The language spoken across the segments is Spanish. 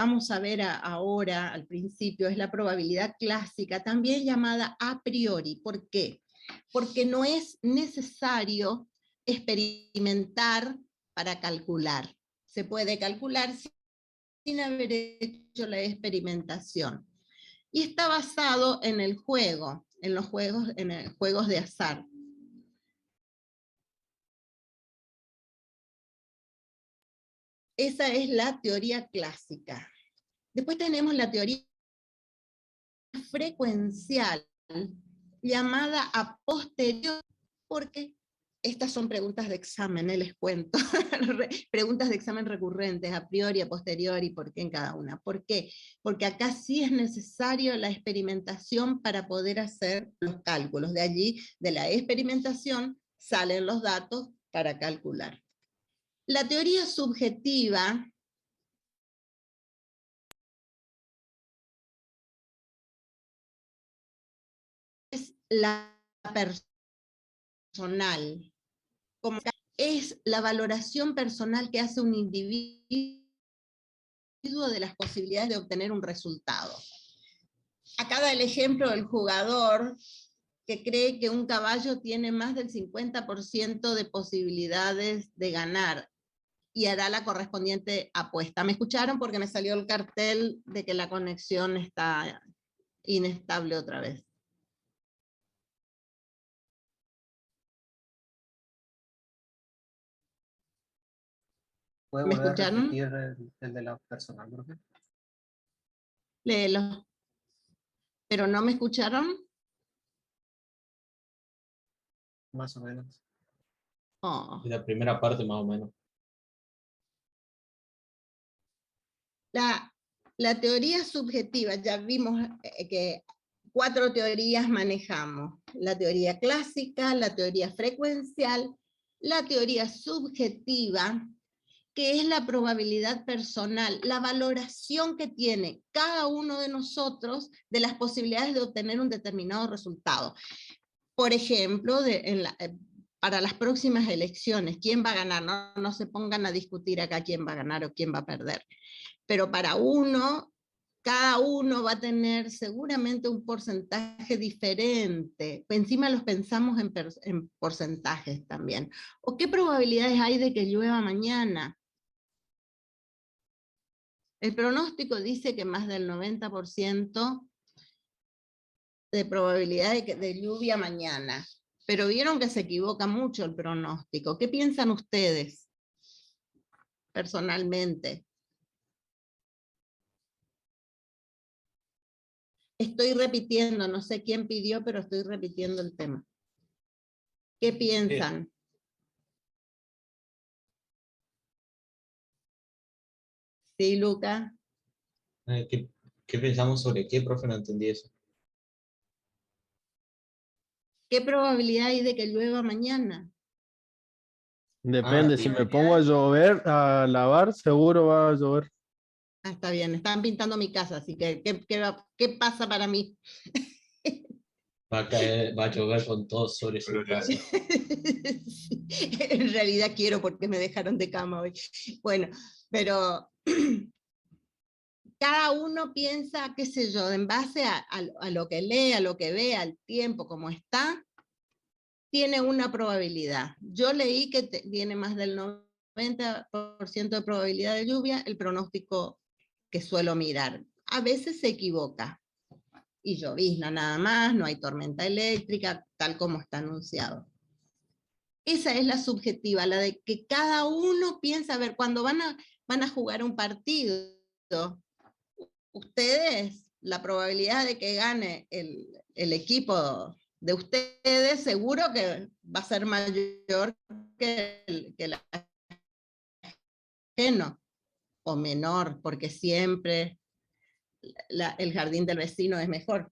vamos a ver ahora, al principio, es la probabilidad clásica, también llamada a priori. ¿Por qué? Porque no es necesario experimentar para calcular. Se puede calcular sin haber hecho la experimentación. Y está basado en el juego, en los juegos de azar. Esa es la teoría clásica. Después tenemos la teoría frecuencial, llamada a posteriori, porque estas son preguntas de examen, les cuento. Preguntas de examen recurrentes, a priori, a posteriori, ¿por qué en cada una? ¿Por qué? Porque acá sí es necesario la experimentación para poder hacer los cálculos. De allí, de la experimentación, salen los datos para calcular. La teoría subjetiva es la personal, como es la valoración personal que hace un individuo de las posibilidades de obtener un resultado. Acá da el ejemplo del jugador que cree que un caballo tiene más del 50% de posibilidades de ganar y hará la correspondiente apuesta. ¿Me escucharon? Porque me salió el cartel de que la conexión está inestable otra vez. ¿Puede ¿Me volver a escucharon? repetir el de la personal, profe? Léelo. ¿Pero no me escucharon? Más o menos. Oh. Y la primera parte más o menos. La teoría subjetiva, ya vimos que 4 teorías manejamos. La teoría clásica, la teoría frecuencial, la teoría subjetiva, que es la probabilidad personal, la valoración que tiene cada uno de nosotros de las posibilidades de obtener un determinado resultado. Por ejemplo, para las próximas elecciones, ¿quién va a ganar? No se pongan a discutir acá quién va a ganar o quién va a perder. Pero para cada uno va a tener seguramente un porcentaje diferente. Encima los pensamos en porcentajes también. ¿O qué probabilidades hay de que llueva mañana? El pronóstico dice que más del 90% de probabilidad de lluvia mañana. Pero vieron que se equivoca mucho el pronóstico. ¿Qué piensan ustedes personalmente? Estoy repitiendo, no sé quién pidió, pero estoy repitiendo el tema. ¿Qué piensan? Sí, Luca. ¿Qué pensamos sobre qué, profe? No entendí eso. ¿Qué probabilidad hay de que llueva mañana? Depende, sí. si me pongo a llover, a lavar, seguro va a llover. Ah, está bien, están pintando mi casa, así que ¿qué pasa para mí? Va a llover con todo sobre su casa. Sí, en realidad quiero porque me dejaron de cama hoy. Bueno, pero cada uno piensa, qué sé yo, en base a lo que lee, a lo que ve, al tiempo, como está, tiene una probabilidad. Yo leí que tiene más del 90% de probabilidad de lluvia, el pronóstico que suelo mirar. A veces se equivoca, y llovizna nada más, no hay tormenta eléctrica, tal como está anunciado. Esa es la subjetiva, la de que cada uno piensa, a ver, cuando van a jugar un partido, ustedes, la probabilidad de que gane el equipo de ustedes, seguro que va a ser mayor que el ajeno, o menor, porque siempre el jardín del vecino es mejor.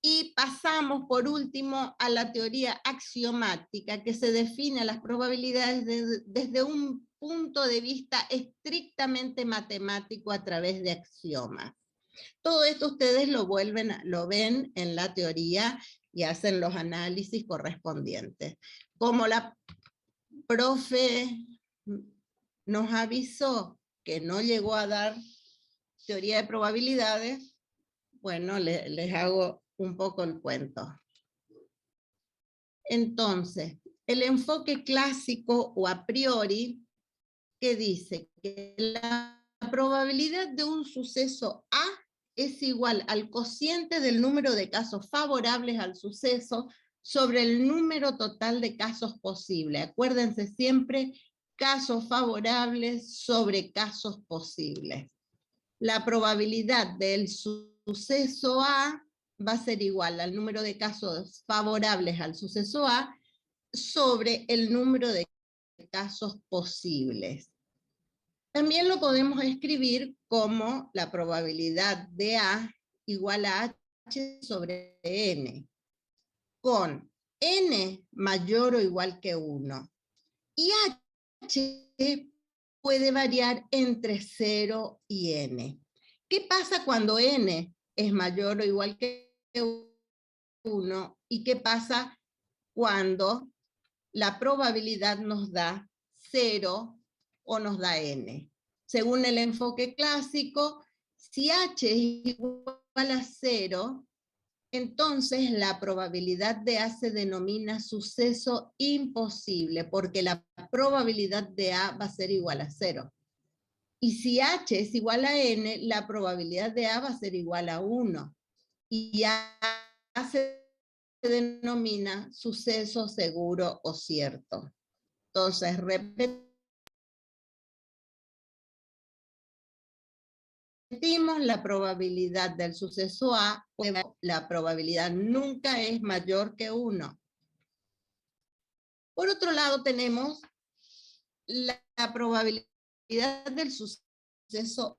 Y pasamos, por último, a la teoría axiomática, que se define las probabilidades desde un punto de vista estrictamente matemático a través de axiomas. Todo esto ustedes lo ven en la teoría y hacen los análisis correspondientes. Como la profe nos avisó que no llegó a dar teoría de probabilidades, bueno, les hago un poco el cuento. Entonces, el enfoque clásico o a priori, que dice que la probabilidad de un suceso A es igual al cociente del número de casos favorables al suceso sobre el número total de casos posibles. Acuérdense siempre, casos favorables sobre casos posibles. La probabilidad del suceso A va a ser igual al número de casos favorables al suceso A sobre el número de casos posibles. También lo podemos escribir como la probabilidad de A igual a H sobre N, con N mayor o igual que 1. Y H puede variar entre 0 y N. ¿Qué pasa cuando N es mayor o igual que 1? ¿Y qué pasa cuando la probabilidad nos da 0 o nos da N? Según el enfoque clásico, si H es igual a 0, entonces la probabilidad de A se denomina suceso imposible, porque la probabilidad de A va a ser igual a 0. Y si H es igual a N, la probabilidad de A va a ser igual a 1. Y A se denomina suceso seguro o cierto. Entonces, repetimos la probabilidad del suceso A, la probabilidad nunca es mayor que 1. Por otro lado, tenemos la probabilidad del suceso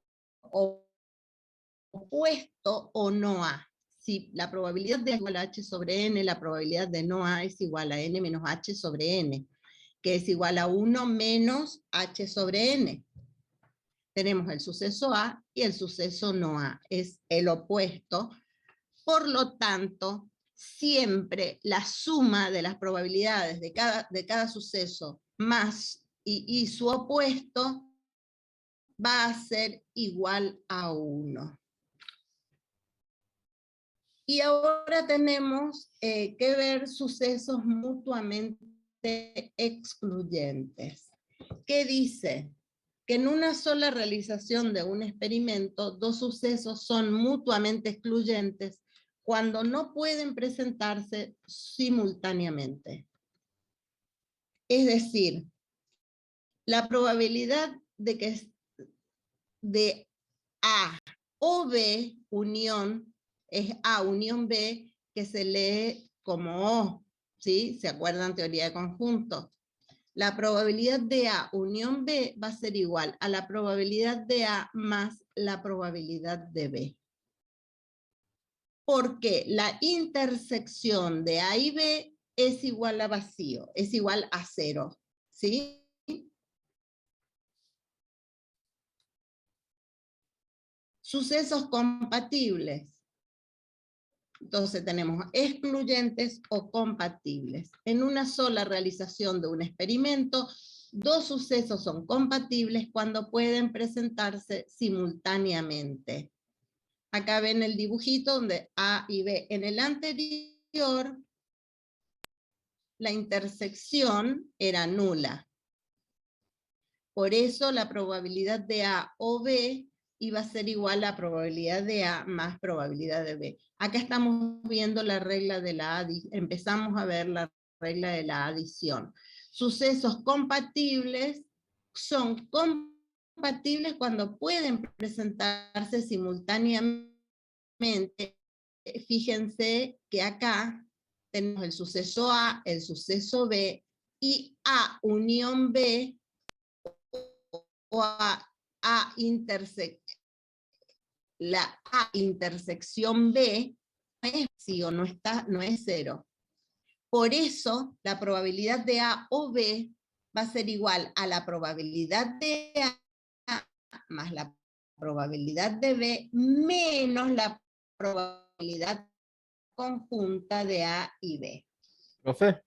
opuesto o no A. Si la probabilidad de A es igual a H sobre N, la probabilidad de no A es igual a N menos H sobre N, que es igual a 1 menos H sobre N. Tenemos el suceso A y el suceso no A, es el opuesto. Por lo tanto, siempre la suma de las probabilidades de cada suceso más y su opuesto va a ser igual a 1. Y ahora tenemos que ver sucesos mutuamente excluyentes. ¿Qué dice? Que en una sola realización de un experimento, dos sucesos son mutuamente excluyentes cuando no pueden presentarse simultáneamente. Es decir, la probabilidad de que de A o B unión es A unión B, que se lee como O, ¿sí? ¿Se acuerdan? Teoría de conjuntos. La probabilidad de A unión B va a ser igual a la probabilidad de A más la probabilidad de B. Porque la intersección de A y B es igual a vacío, es igual a 0, ¿sí? Sucesos compatibles. Entonces tenemos excluyentes o compatibles. En una sola realización de un experimento, dos sucesos son compatibles cuando pueden presentarse simultáneamente. Acá ven el dibujito donde A y B. En el anterior, la intersección era nula. Por eso la probabilidad de A o B iba a ser igual a probabilidad de A más probabilidad de B. Acá estamos viendo la regla de la adición, empezamos a ver la regla de la adición. Sucesos compatibles son compatibles cuando pueden presentarse simultáneamente. Fíjense que acá tenemos el suceso A, el suceso B, y A unión B o la A intersección B no es vacío, no es 0. Por eso la probabilidad de A o B va a ser igual a la probabilidad de A más la probabilidad de B menos la probabilidad conjunta de A y B. Profe,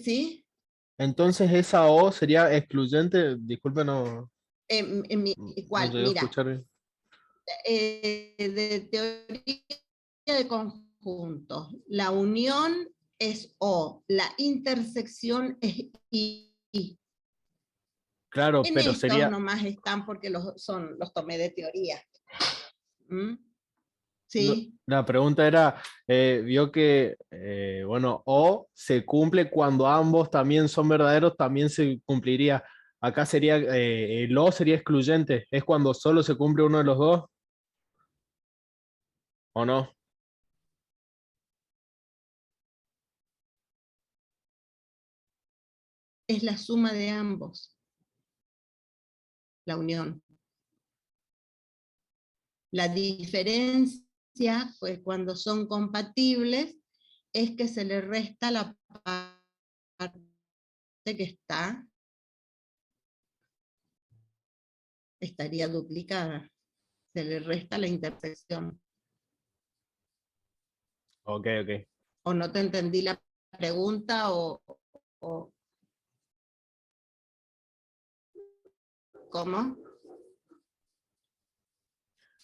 ¿Sí? entonces esa O sería excluyente, disculpe, no. ¿Cuál? No llegué a Mira, escuchar bien. de teoría de conjuntos, la unión es O, la intersección es I. Claro, En pero estos sería, nomás están porque los tomé de teoría. ¿Mm? no, Sí, la pregunta era, vio que, bueno, o se cumple cuando ambos también son verdaderos, también se cumpliría. Acá sería, el o sería excluyente, es cuando solo se cumple uno de los dos, ¿o no? es la suma de ambos, la unión. La diferencia, pues cuando son compatibles, es que se le resta la parte que estaría duplicada. Se le resta la intersección. Ok, ok. O no te entendí la pregunta o ¿cómo?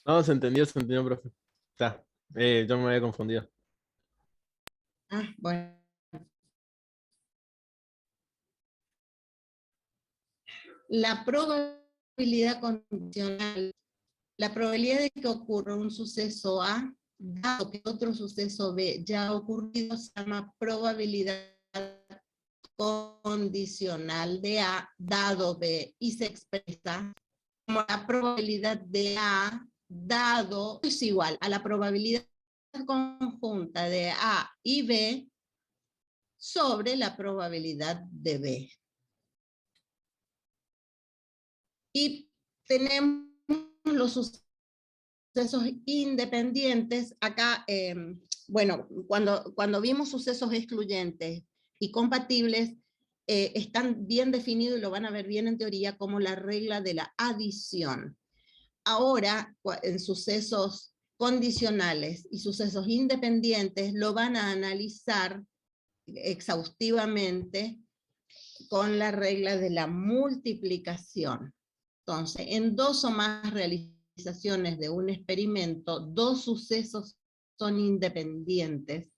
No, se entendió, profe. Está, yo me había confundido. Ah, bueno. La probabilidad condicional, la probabilidad de que ocurra un suceso A, dado que otro suceso B ya ha ocurrido, se llama probabilidad condicional de A, dado B, y se expresa como la probabilidad de A, dado, es igual a la probabilidad conjunta de A y B sobre la probabilidad de B. Y tenemos los sucesos independientes. Acá, bueno, cuando vimos sucesos excluyentes y compatibles, están bien definidos y lo van a ver bien en teoría como la regla de la adición. Ahora, en sucesos condicionales y sucesos independientes, lo van a analizar exhaustivamente con la regla de la multiplicación. Entonces, en dos o más realizaciones de un experimento, dos sucesos son independientes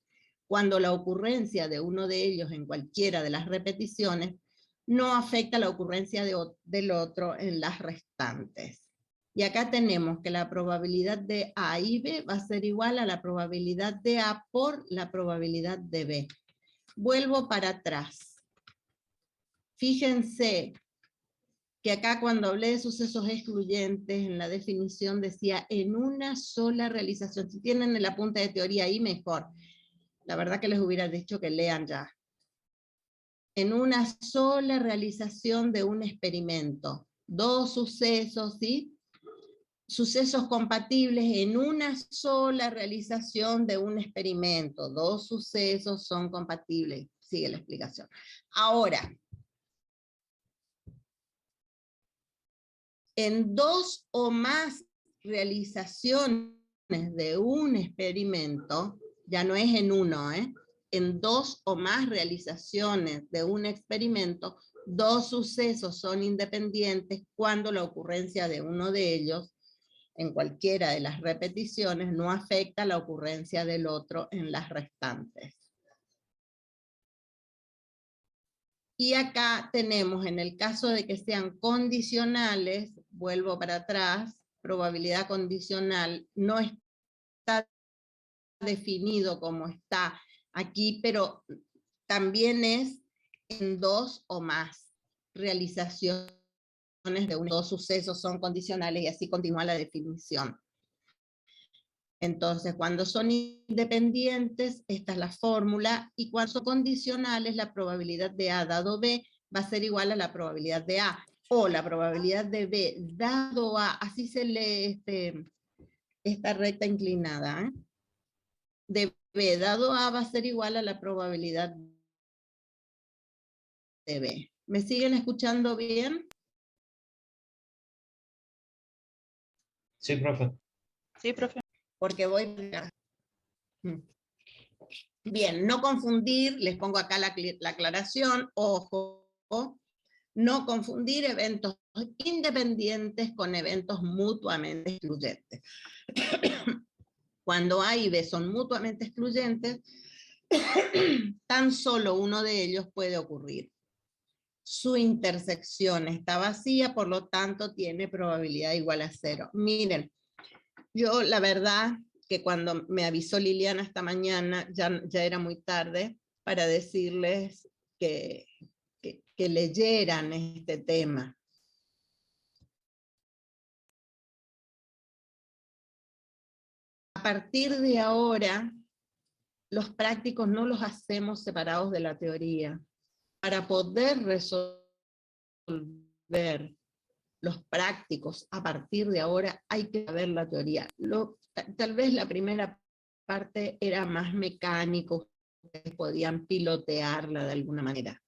cuando la ocurrencia de uno de ellos en cualquiera de las repeticiones no afecta la ocurrencia del otro en las restantes. Y acá tenemos que la probabilidad de A y B va a ser igual a la probabilidad de A por la probabilidad de B. Vuelvo para atrás. Fíjense que acá cuando hablé de sucesos excluyentes, en la definición decía en una sola realización. Si tienen el apunte de teoría ahí, mejor. La verdad que les hubiera dicho que lean ya. En una sola realización de un experimento. Dos sucesos, ¿sí? Sucesos compatibles en una sola realización de un experimento. Dos sucesos son compatibles. Sigue la explicación. Ahora, en dos o más realizaciones de un experimento, ya no es en uno, en dos o más realizaciones de un experimento, dos sucesos son independientes cuando la ocurrencia de uno de ellos en cualquiera de las repeticiones no afecta la ocurrencia del otro en las restantes. Y acá tenemos, en el caso de que sean condicionales, vuelvo para atrás, probabilidad condicional no está definido como está aquí, pero también es en dos o más realizaciones de uno. Dos sucesos son condicionales y así continúa la definición. Entonces, cuando son independientes, esta es la fórmula, y cuando son condicionales, la probabilidad de A dado B va a ser igual a la probabilidad de A, o la probabilidad de B dado A, así se lee esta recta inclinada, de B dado A va a ser igual a la probabilidad de B. ¿Me siguen escuchando bien? Sí, profe. Sí, profe. Porque voy... Bien, no confundir, les pongo acá la aclaración, ojo, No confundir eventos independientes con eventos mutuamente excluyentes. Cuando A y B son mutuamente excluyentes, tan solo uno de ellos puede ocurrir. Su intersección está vacía, por lo tanto tiene probabilidad igual a 0. Miren, yo la verdad que cuando me avisó Liliana esta mañana, ya era muy tarde para decirles que leyeran este tema. A partir de ahora, los prácticos no los hacemos separados de la teoría. Para poder resolver los prácticos a partir de ahora hay que saber la teoría. Tal vez la primera parte era más mecánico, ustedes podían pilotearla de alguna manera.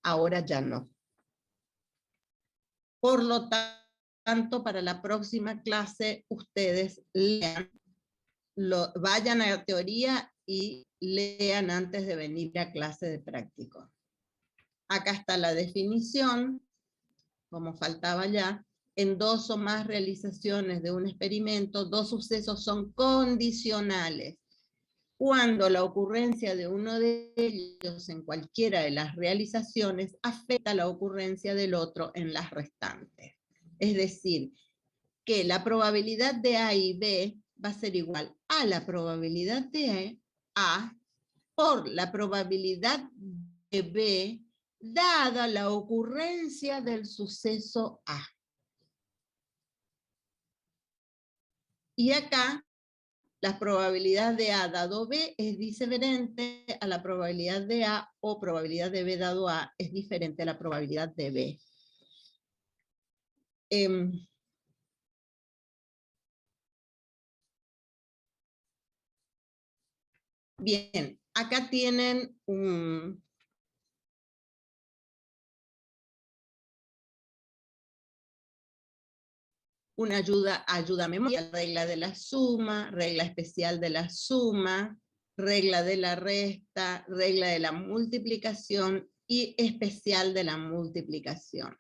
Ahora ya no. Por lo tanto, para la próxima clase, ustedes lean, vayan a la teoría y lean antes de venir a clase de práctico. Acá está la definición, como faltaba ya. En dos o más realizaciones de un experimento, dos sucesos son condicionales. Cuando la ocurrencia de uno de ellos en cualquiera de las realizaciones afecta la ocurrencia del otro en las restantes. Es decir, que la probabilidad de A y B va a ser igual a la probabilidad de A por la probabilidad de B dada la ocurrencia del suceso A. Y acá, la probabilidad de A dado B es diferente a la probabilidad de A, o probabilidad de B dado A es diferente a la probabilidad de B. Bien, acá tienen una ayuda memoria, regla de la suma, regla especial de la suma, regla de la resta, regla de la multiplicación y especial de la multiplicación.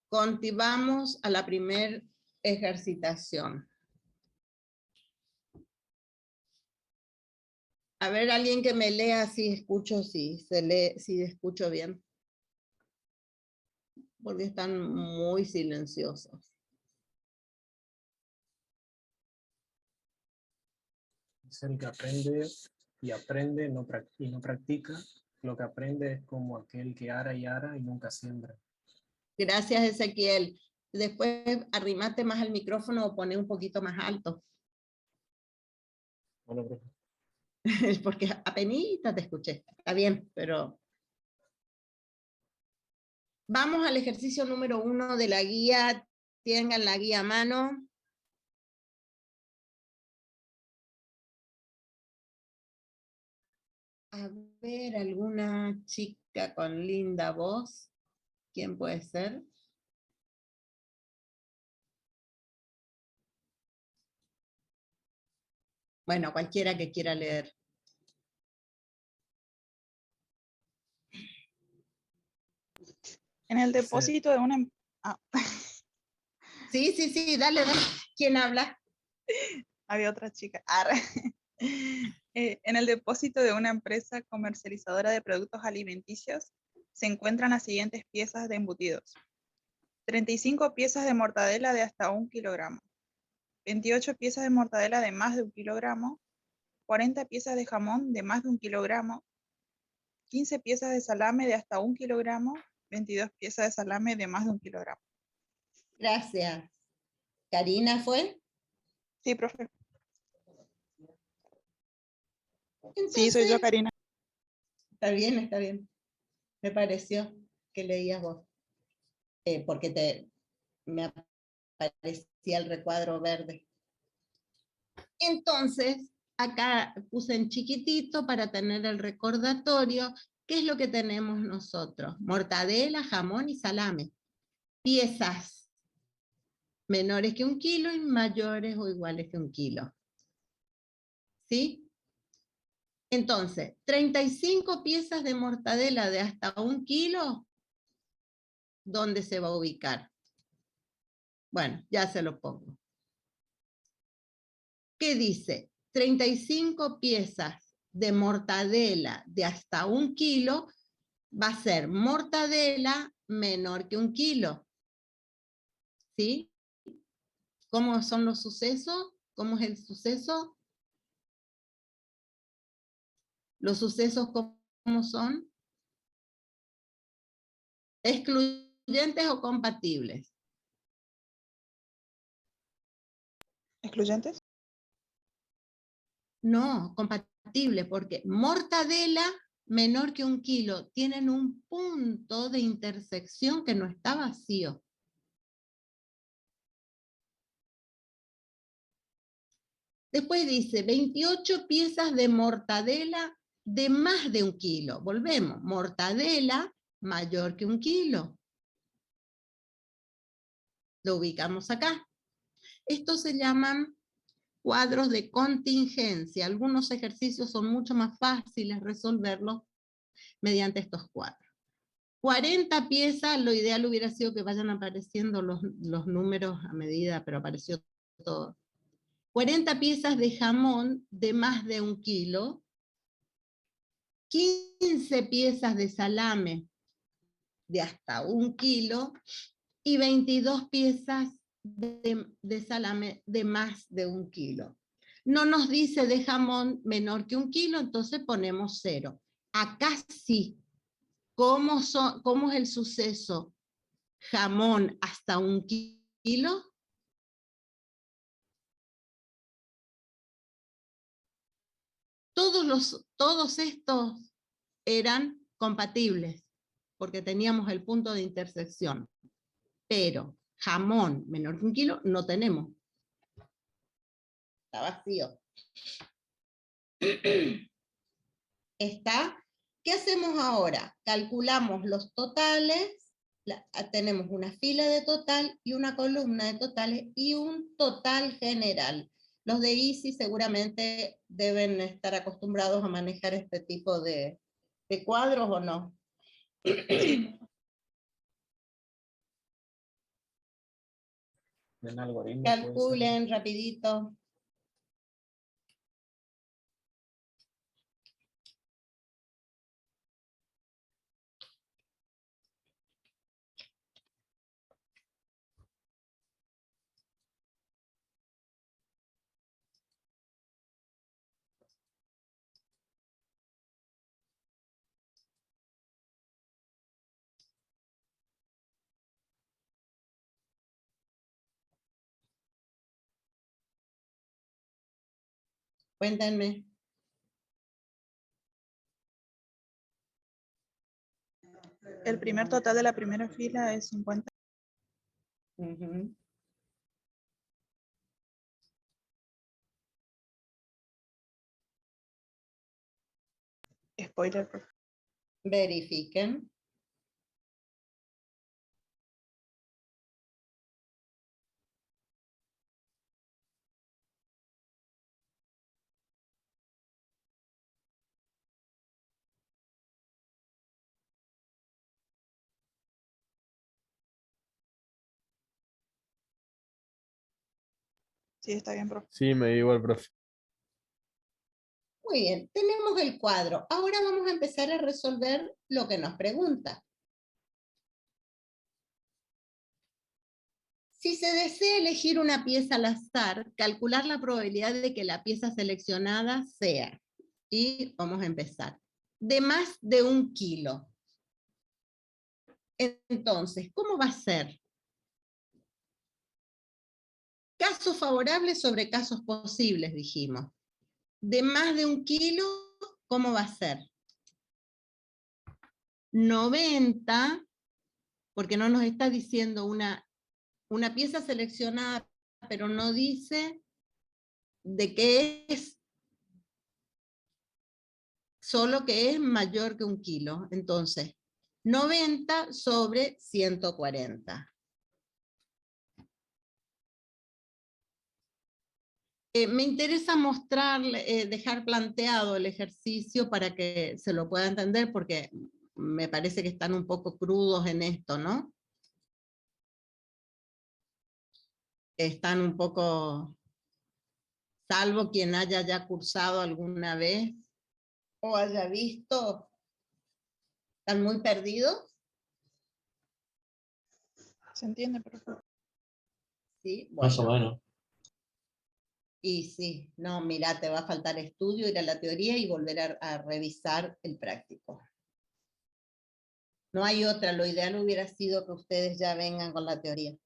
Continuamos a la primera ejercitación. A ver, alguien que me lea si escucho, si escucho bien. Porque están muy silenciosos. Es el que aprende y aprende y no practica. Lo que aprende es como aquel que ara y nunca siembra. Gracias, Ezequiel. Después arrimate más al micrófono o pone un poquito más alto. Bueno, profe. Porque apenita te escuché. Está bien, pero... Vamos al ejercicio número 1 de la guía. Tengan la guía a mano. A ver, alguna chica con linda voz. ¿Quién puede ser? Bueno, cualquiera que quiera leer. En el depósito de una... Sí, dale. ¿Quién habla? Había otra chica. En el depósito de una empresa comercializadora de productos alimenticios se encuentran las siguientes piezas de embutidos. 35 piezas de mortadela de hasta 1 kilogramo, 28 piezas de mortadela de más de 1 kilogramo, 40 piezas de jamón de más de 1 kilogramo, 15 piezas de salame de hasta 1 kilogramo, 22 piezas de salame de más de 1 kilogramo. Gracias. ¿Karina fue? Sí, profe. Entonces, Sí, soy yo, Karina. Está bien. Me pareció que leías vos. Porque me aparecía el recuadro verde. Entonces, acá puse en chiquitito para tener el recordatorio. ¿Qué es lo que tenemos nosotros? Mortadela, jamón y salame. Piezas menores que 1 kilo y mayores o iguales que 1 kilo. ¿Sí? Entonces, 35 piezas de mortadela de hasta 1 kilo, ¿dónde se va a ubicar? Bueno, ya se lo pongo. ¿Qué dice? 35 piezas de mortadela de hasta 1 kilo va a ser mortadela menor que 1 kilo. ¿Sí? ¿Cómo son los sucesos? ¿Cómo es el suceso? ¿Los sucesos cómo son? ¿Excluyentes o compatibles? ¿Excluyentes? No, compatible, porque mortadela menor que 1 kilo tienen un punto de intersección que no está vacío. Después dice 28 piezas de mortadela de más de 1 kilo. Volvemos, mortadela mayor que 1 kilo. Lo ubicamos acá. Estos se llaman cuadros de contingencia. Algunos ejercicios son mucho más fáciles resolverlos mediante estos cuadros. 40 piezas, lo ideal hubiera sido que vayan apareciendo los números a medida, pero apareció todo. 40 piezas de jamón de más de 1 kilo, 15 piezas de salame de hasta 1 kilo y 22 piezas de salame de más de 1 kilo. No nos dice de jamón menor que 1 kilo, entonces ponemos 0. Acá sí. ¿Cómo es el suceso? Jamón hasta 1 kilo. Todos estos eran compatibles, porque teníamos el punto de intersección. Pero jamón menor que 1 kilo no tenemos. Está vacío. Está. ¿Qué hacemos ahora? Calculamos los totales, tenemos una fila de total y una columna de totales y un total general. Los de EASY seguramente deben estar acostumbrados a manejar este tipo de cuadros, ¿o no? Sí. En algoritmo. Calculen rapidito. Cuéntenme. El primer total de la primera fila es 50. Uh-huh. Spoiler, por favor. Verifiquen. Sí, está bien, profe. Sí, me digo el profe. Muy bien, tenemos el cuadro. Ahora vamos a empezar a resolver lo que nos pregunta. Si se desea elegir una pieza al azar, calcular la probabilidad de que la pieza seleccionada sea, y vamos a empezar, de más de 1 kilo. Entonces, ¿cómo va a ser? Casos favorables sobre casos posibles, dijimos. De más de 1 kilo, ¿cómo va a ser? 90, porque no nos está diciendo una pieza seleccionada, pero no dice de qué es, solo que es mayor que 1 kilo. Entonces, 90 sobre 140. Me interesa mostrar, dejar planteado el ejercicio para que se lo pueda entender, porque me parece que están un poco crudos en esto, ¿no? Están un poco, salvo quien haya ya cursado alguna vez o haya visto, están muy perdidos. ¿Se entiende, profesor? Sí, Más o bueno. menos. Y sí, no, mira, te va a faltar estudio, ir a la teoría y volver a revisar el práctico. No hay otra, lo ideal hubiera sido que ustedes ya vengan con la teoría.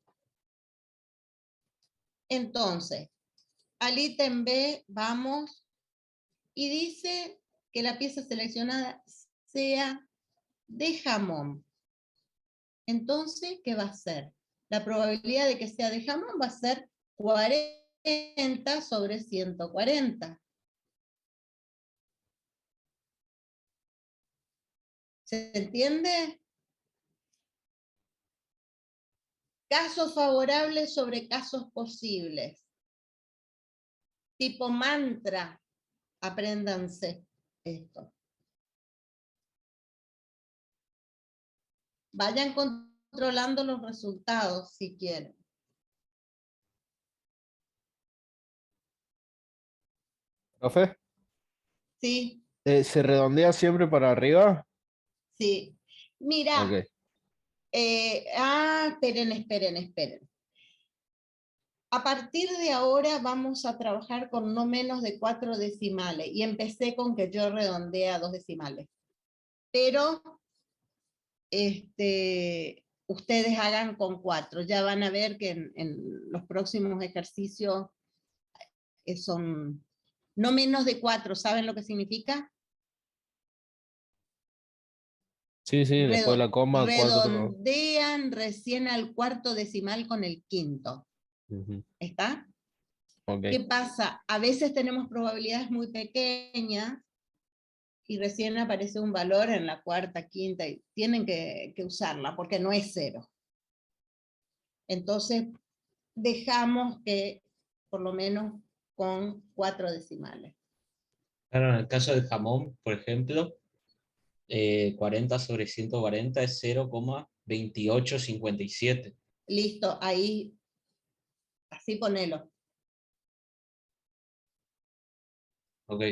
Entonces, al ítem B vamos y dice que la pieza seleccionada sea de jamón. Entonces, ¿qué va a ser? La probabilidad de que sea de jamón va a ser 40 sobre 140. ¿Se entiende? Casos favorables sobre casos posibles. Tipo mantra, apréndanse esto. Vayan controlando los resultados si quieren. ¿Profe? Sí, ¿Se redondea siempre para arriba? sí. Mira, Ok. esperen. A partir de ahora vamos a trabajar con no menos de 4 decimales. Y empecé con que yo redondeé a 2 decimales. Pero ustedes hagan con 4. Ya van a ver que en los próximos ejercicios son no menos de 4. ¿Saben lo que significa? Sí, después de la coma, 4. Redondean recién al cuarto decimal con el quinto. ¿Está? Ok. ¿Qué pasa? A veces tenemos probabilidades muy pequeñas y recién aparece un valor en la cuarta, quinta, y tienen que usarla porque no es 0. Entonces, dejamos que por lo menos con 4 decimales. Claro, en el caso del jamón, por ejemplo, 40 sobre 140 es 0,2857. Listo, ahí, así ponelo. Ok.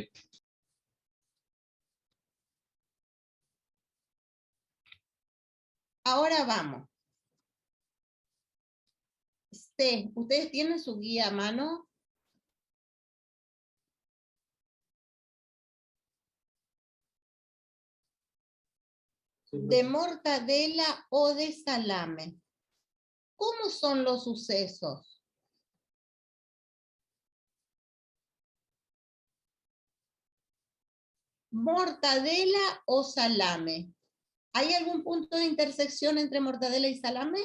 Ahora vamos. C, ¿ustedes tienen su guía a mano? De mortadela o de salame. ¿Cómo son los sucesos? ¿Mortadela o salame? ¿Hay algún punto de intersección entre mortadela y salame?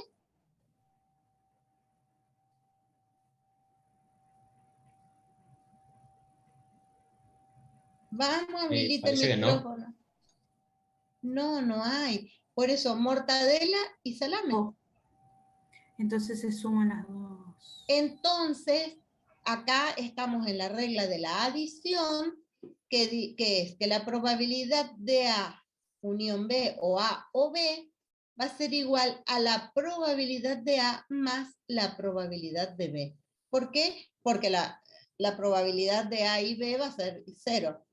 Vamos, habilita el Parece que no. micrófono. No, no hay. Por eso, mortadela y salame. Oh. Entonces se suman las dos. Entonces, acá estamos en la regla de la adición, que es que la probabilidad de A unión B o A o B va a ser igual a la probabilidad de A más la probabilidad de B. ¿Por qué? Porque la probabilidad de A y B va a ser 0.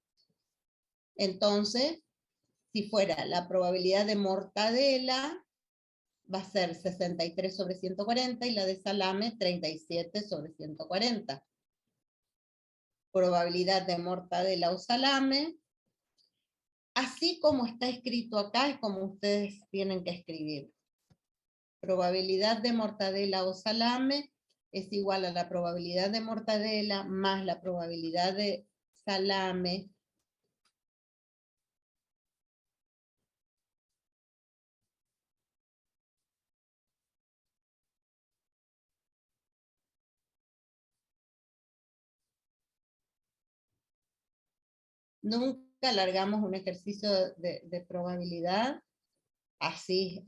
Entonces, si fuera la probabilidad de mortadela, va a ser 63 sobre 140 y la de salame 37 sobre 140. Probabilidad de mortadela o salame. Así como está escrito acá es como ustedes tienen que escribir. Probabilidad de mortadela o salame es igual a la probabilidad de mortadela más la probabilidad de salame nunca largamos un ejercicio de probabilidad así,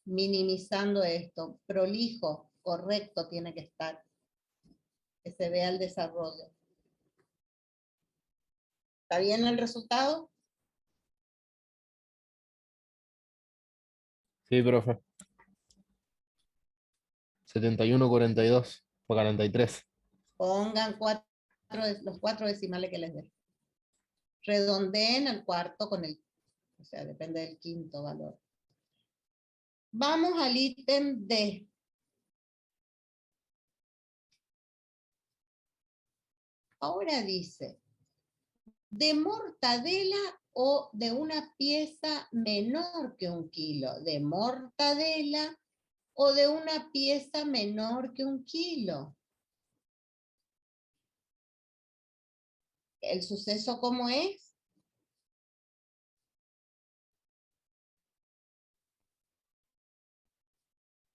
minimizando esto. Prolijo, correcto tiene que estar. que se vea el desarrollo. ¿Está bien el resultado? Sí, profe. 71,42 o 43. Pongan los 4 decimales que les dé. Redondeen el cuarto con el, o sea, depende del quinto valor. Vamos al ítem D. Ahora dice, de mortadela o de una pieza menor que 1 kilo. De mortadela o de una pieza menor que 1 kilo. ¿El suceso cómo es?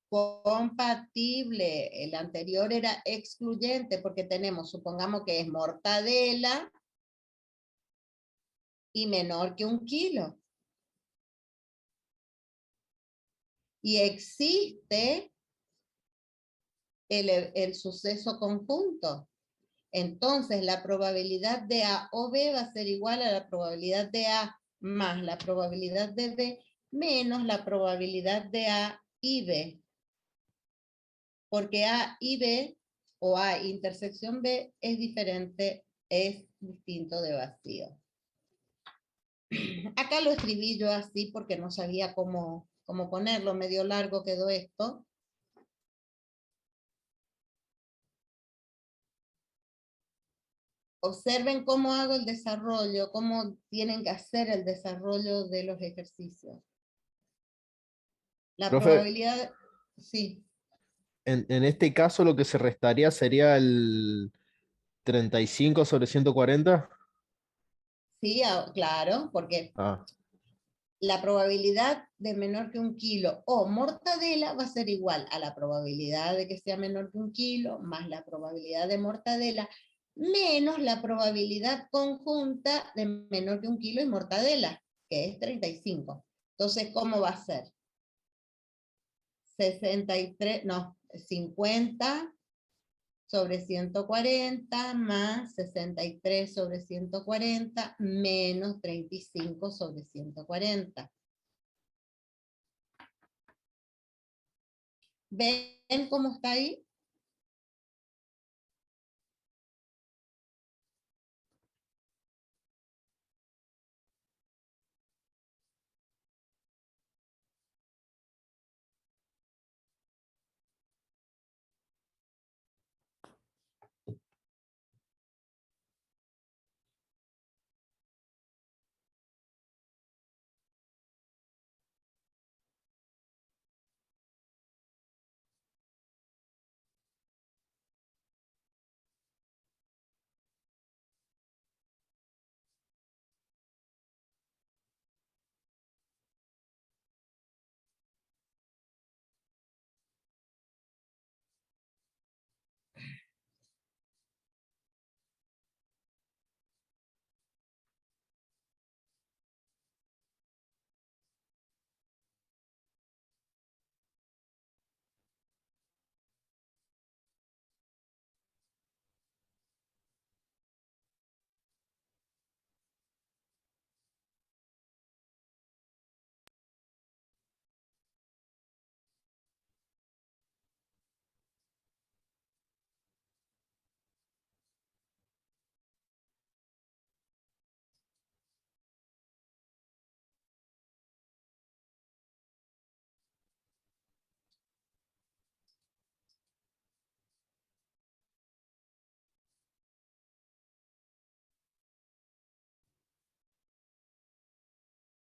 Compatible. El anterior era excluyente porque tenemos, supongamos que es mortadela y menor que 1 kilo. Y existe el suceso conjunto. Entonces, la probabilidad de A o B va a ser igual a la probabilidad de A más la probabilidad de B menos la probabilidad de A y B. Porque A y B, o A intersección B, es diferente, es distinto de vacío. Acá lo escribí yo así porque no sabía cómo ponerlo, medio largo quedó esto. Observen cómo hago el desarrollo, cómo tienen que hacer el desarrollo de los ejercicios. La Profe, probabilidad, sí, en este caso lo que se restaría sería el 35 sobre 140. sí, claro, porque Ah, la probabilidad de menor que 1 kilo o mortadela va a ser igual a la probabilidad de que sea menor que 1 kilo más la probabilidad de mortadela menos la probabilidad conjunta de menor que 1 kilo y mortadela, que es 35. Entonces, ¿cómo va a ser? 63, no, 50 sobre 140 más 63 sobre 140 menos 35 sobre 140. ¿Ven cómo está ahí?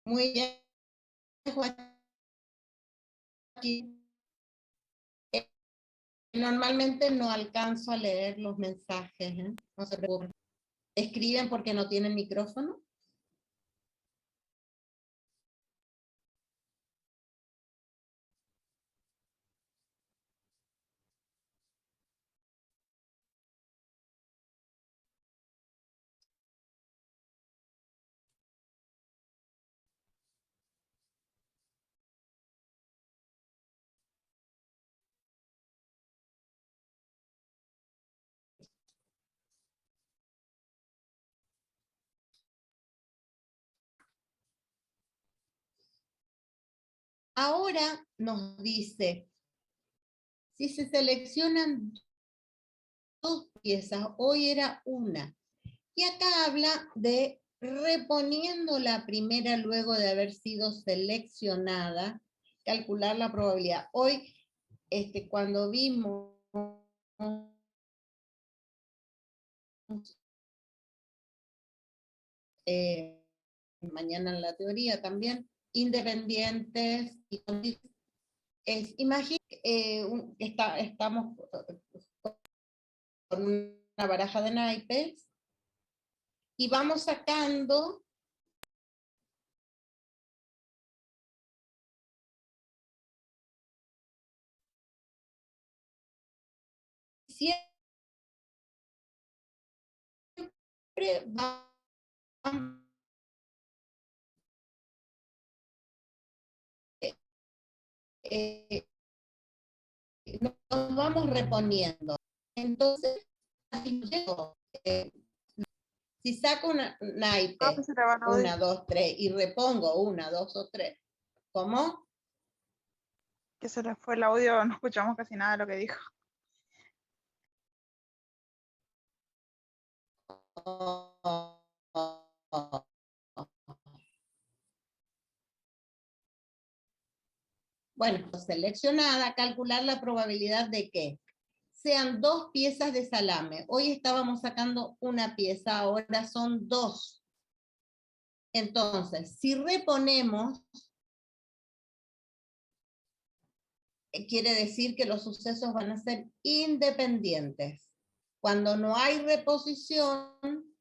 Muy bien, Joaquín. Normalmente no alcanzo a leer los mensajes, ¿eh? No se preocupen. ¿Escriben porque no tienen micrófono? Ahora nos dice, si se seleccionan 2 piezas, hoy era una. Y acá habla de reponiendo la primera luego de haber sido seleccionada, calcular la probabilidad. Hoy, cuando vimos mañana en la teoría también, independientes, imagina que estamos con una baraja de naipes y vamos sacando siempre nos vamos reponiendo. Entonces, si saco una naipe, Se te va el audio. 1, 2, 3, y repongo 1, 2 o 3, ¿cómo? Que se le fue el audio, no escuchamos casi nada de lo que dijo. Bueno, seleccionada, calcular la probabilidad de que sean 2 piezas de salame. Hoy estábamos sacando una pieza, ahora son 2. Entonces, si reponemos, quiere decir que los sucesos van a ser independientes. Cuando no hay reposición,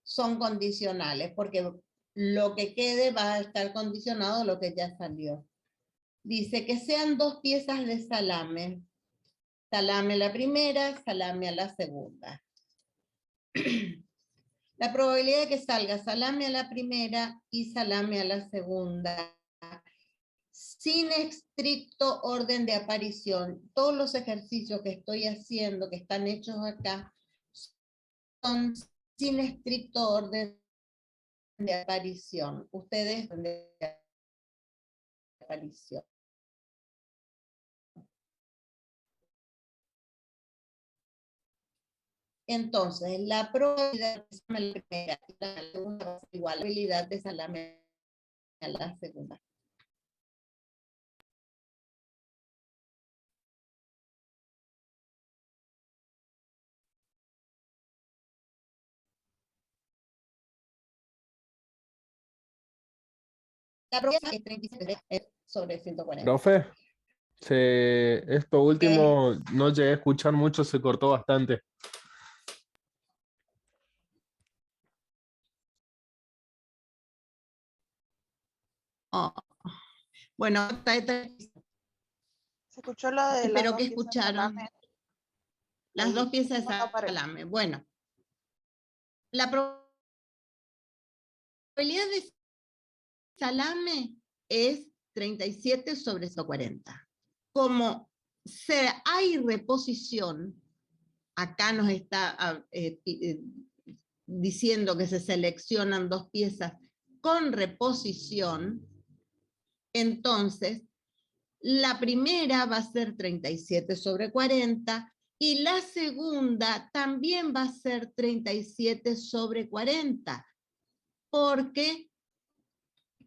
son condicionales, porque lo que quede va a estar condicionado a lo que ya salió. Dice que sean 2 piezas de salame. Salame a la primera, salame a la segunda. La probabilidad de que salga salame a la primera y salame a la segunda, sin estricto orden de aparición. Todos los ejercicios que estoy haciendo, que están hechos acá, son sin estricto orden de aparición. Ustedes de aparición. Entonces, la probabilidad de salame a la primera y la segunda va a ser igual a la probabilidad de salame a la segunda. La probabilidad es 37 sobre 140. Profe, esto último no llegué a escuchar mucho, se cortó bastante. Oh. Bueno, Se escuchó lo de las espero dos que piezas de escucharon salame. las Ahí 2 piezas de no aparece. salame. Bueno, la probabilidad de salame es 37 sobre 140. Como hay reposición, acá nos está diciendo que se seleccionan 2 piezas con reposición, entonces la primera va a ser 37 sobre 40 y la segunda también va a ser 37 sobre 40, porque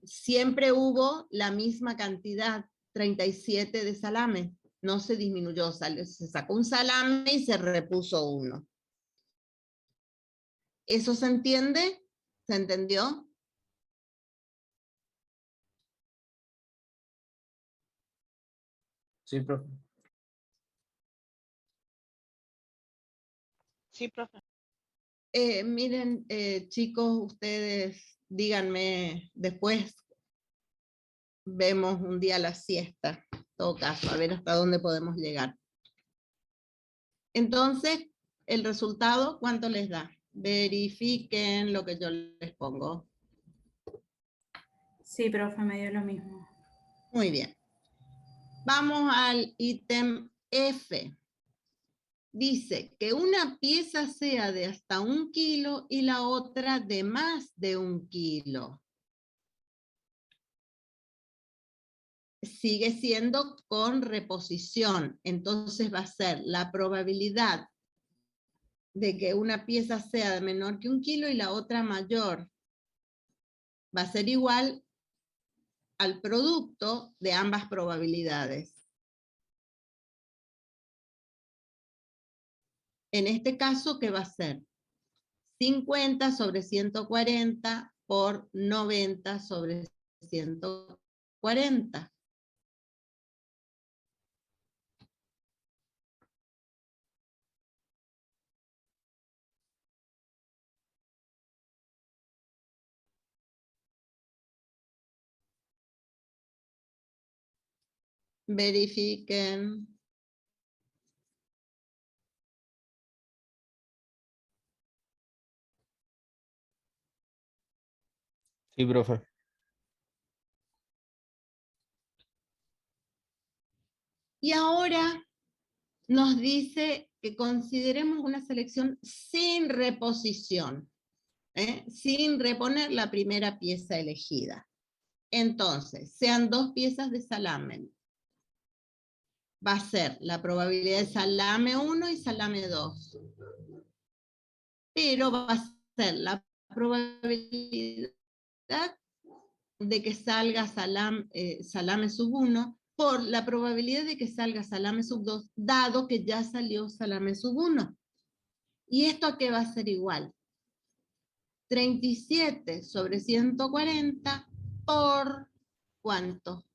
siempre hubo la misma cantidad, 37 de salame, no se disminuyó, se sacó un salame y se repuso uno. ¿Eso se entiende? ¿Se entendió? Sí, profe. Sí, profe. Miren, chicos, ustedes díganme después, vemos un día la siesta, en todo caso, a ver hasta dónde podemos llegar. Entonces, el resultado, ¿cuánto les da? Verifiquen lo que yo les pongo. Sí, profe, me dio lo mismo. Muy bien. Vamos al ítem F. Dice que una pieza sea de hasta 1 kilo y la otra de más de 1 kilo. sigue siendo con reposición. Entonces va a ser la probabilidad de que una pieza sea menor que 1 kilo y la otra mayor. Va a ser igual al producto de ambas probabilidades. En este caso, ¿qué va a ser? 50 sobre 140 por 90 sobre 140. Verifiquen. Sí, profe. Y ahora nos dice que consideremos una selección sin reposición, sin reponer la primera pieza elegida. Entonces, sean 2 piezas de salame. Va a ser la probabilidad de salame 1 y salame 2. Pero va a ser la probabilidad de que salga salame sub 1 por la probabilidad de que salga salame sub 2, dado que ya salió salame sub 1. ¿Y esto a qué va a ser igual? 37 sobre 140 por ¿cuánto?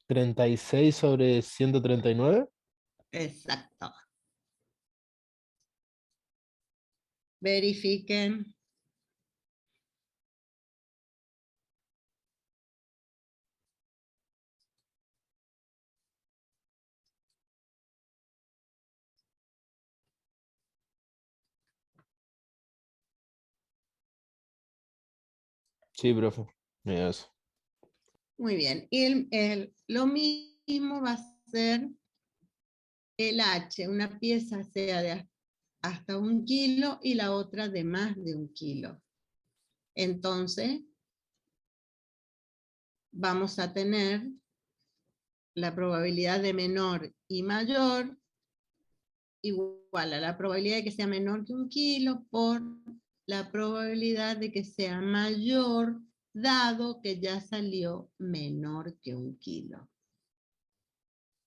36 sobre 139. Exacto. Verifiquen. Sí, profe. Mira eso. Muy bien. Y lo mismo va a ser el H, una pieza sea de hasta 1 kilo y la otra de más de 1 kilo. Entonces, vamos a tener la probabilidad de menor y mayor igual a la probabilidad de que sea menor que 1 kilo por la probabilidad de que sea mayor, dado que ya salió menor que 1 kilo.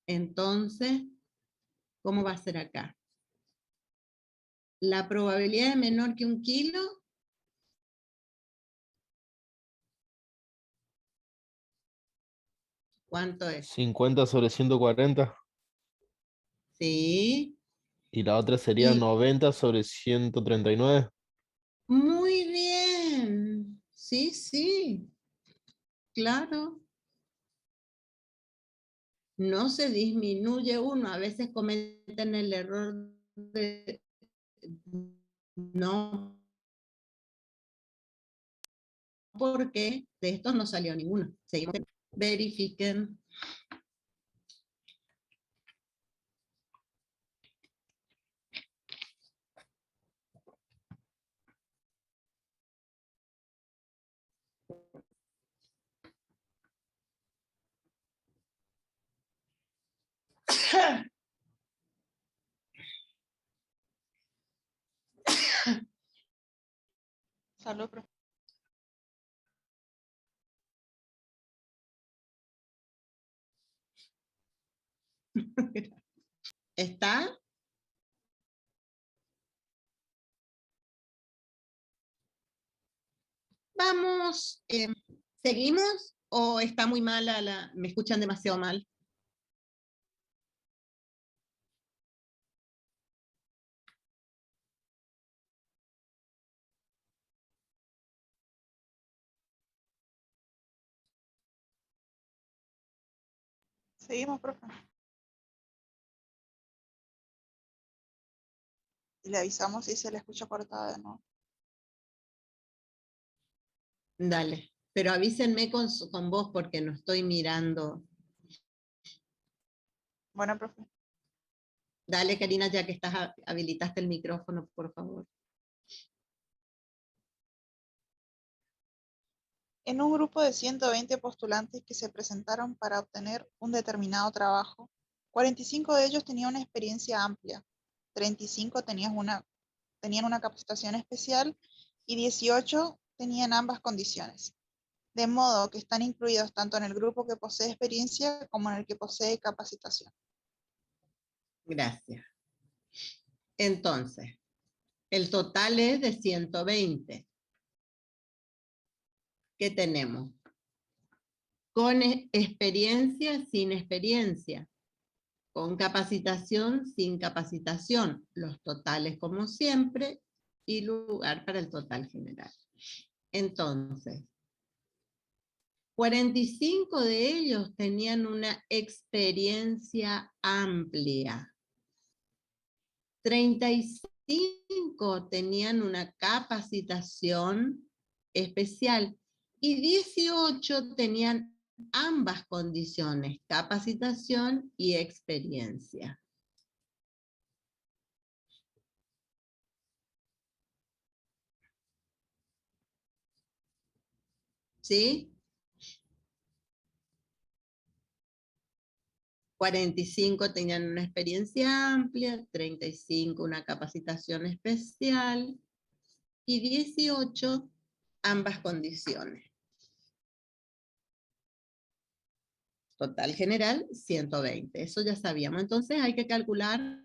Entonces, ¿cómo va a ser acá? La probabilidad de menor que 1 kilo, ¿cuánto es? 50 sobre 140. Sí. Y la otra sería Y 90 sobre 139. muy bien. Sí, sí. Claro. No se disminuye uno. A veces cometen el error de no, porque de estos no salió ninguno. Seguimos. Verifiquen. Salud, profe. ¿Está? Vamos. ¿Seguimos o está muy mala me escuchan demasiado mal? Seguimos, profe. Y le avisamos si se le escucha cortada de nuevo. Dale. Pero avísenme con vos porque no estoy mirando. Bueno, profe. Dale, Karina, ya que habilitaste el micrófono, por favor. En un grupo de 120 postulantes que se presentaron para obtener un determinado trabajo, 45 de ellos tenían una experiencia amplia, 35 tenían una capacitación especial y 18 tenían ambas condiciones. De modo que están incluidos tanto en el grupo que posee experiencia como en el que posee capacitación. Gracias. Entonces, el total es de 120. ¿Qué tenemos? Con experiencia, sin experiencia. Con capacitación, sin capacitación. Los totales como siempre y lugar para el total general. Entonces, 45 de ellos tenían una experiencia amplia. 35 tenían una capacitación especial y 18 tenían ambas condiciones, capacitación y experiencia. ¿Sí? 45 tenían una experiencia amplia, 35 una capacitación especial y 18 ambas condiciones. Total general 120, eso ya sabíamos. Entonces hay que calcular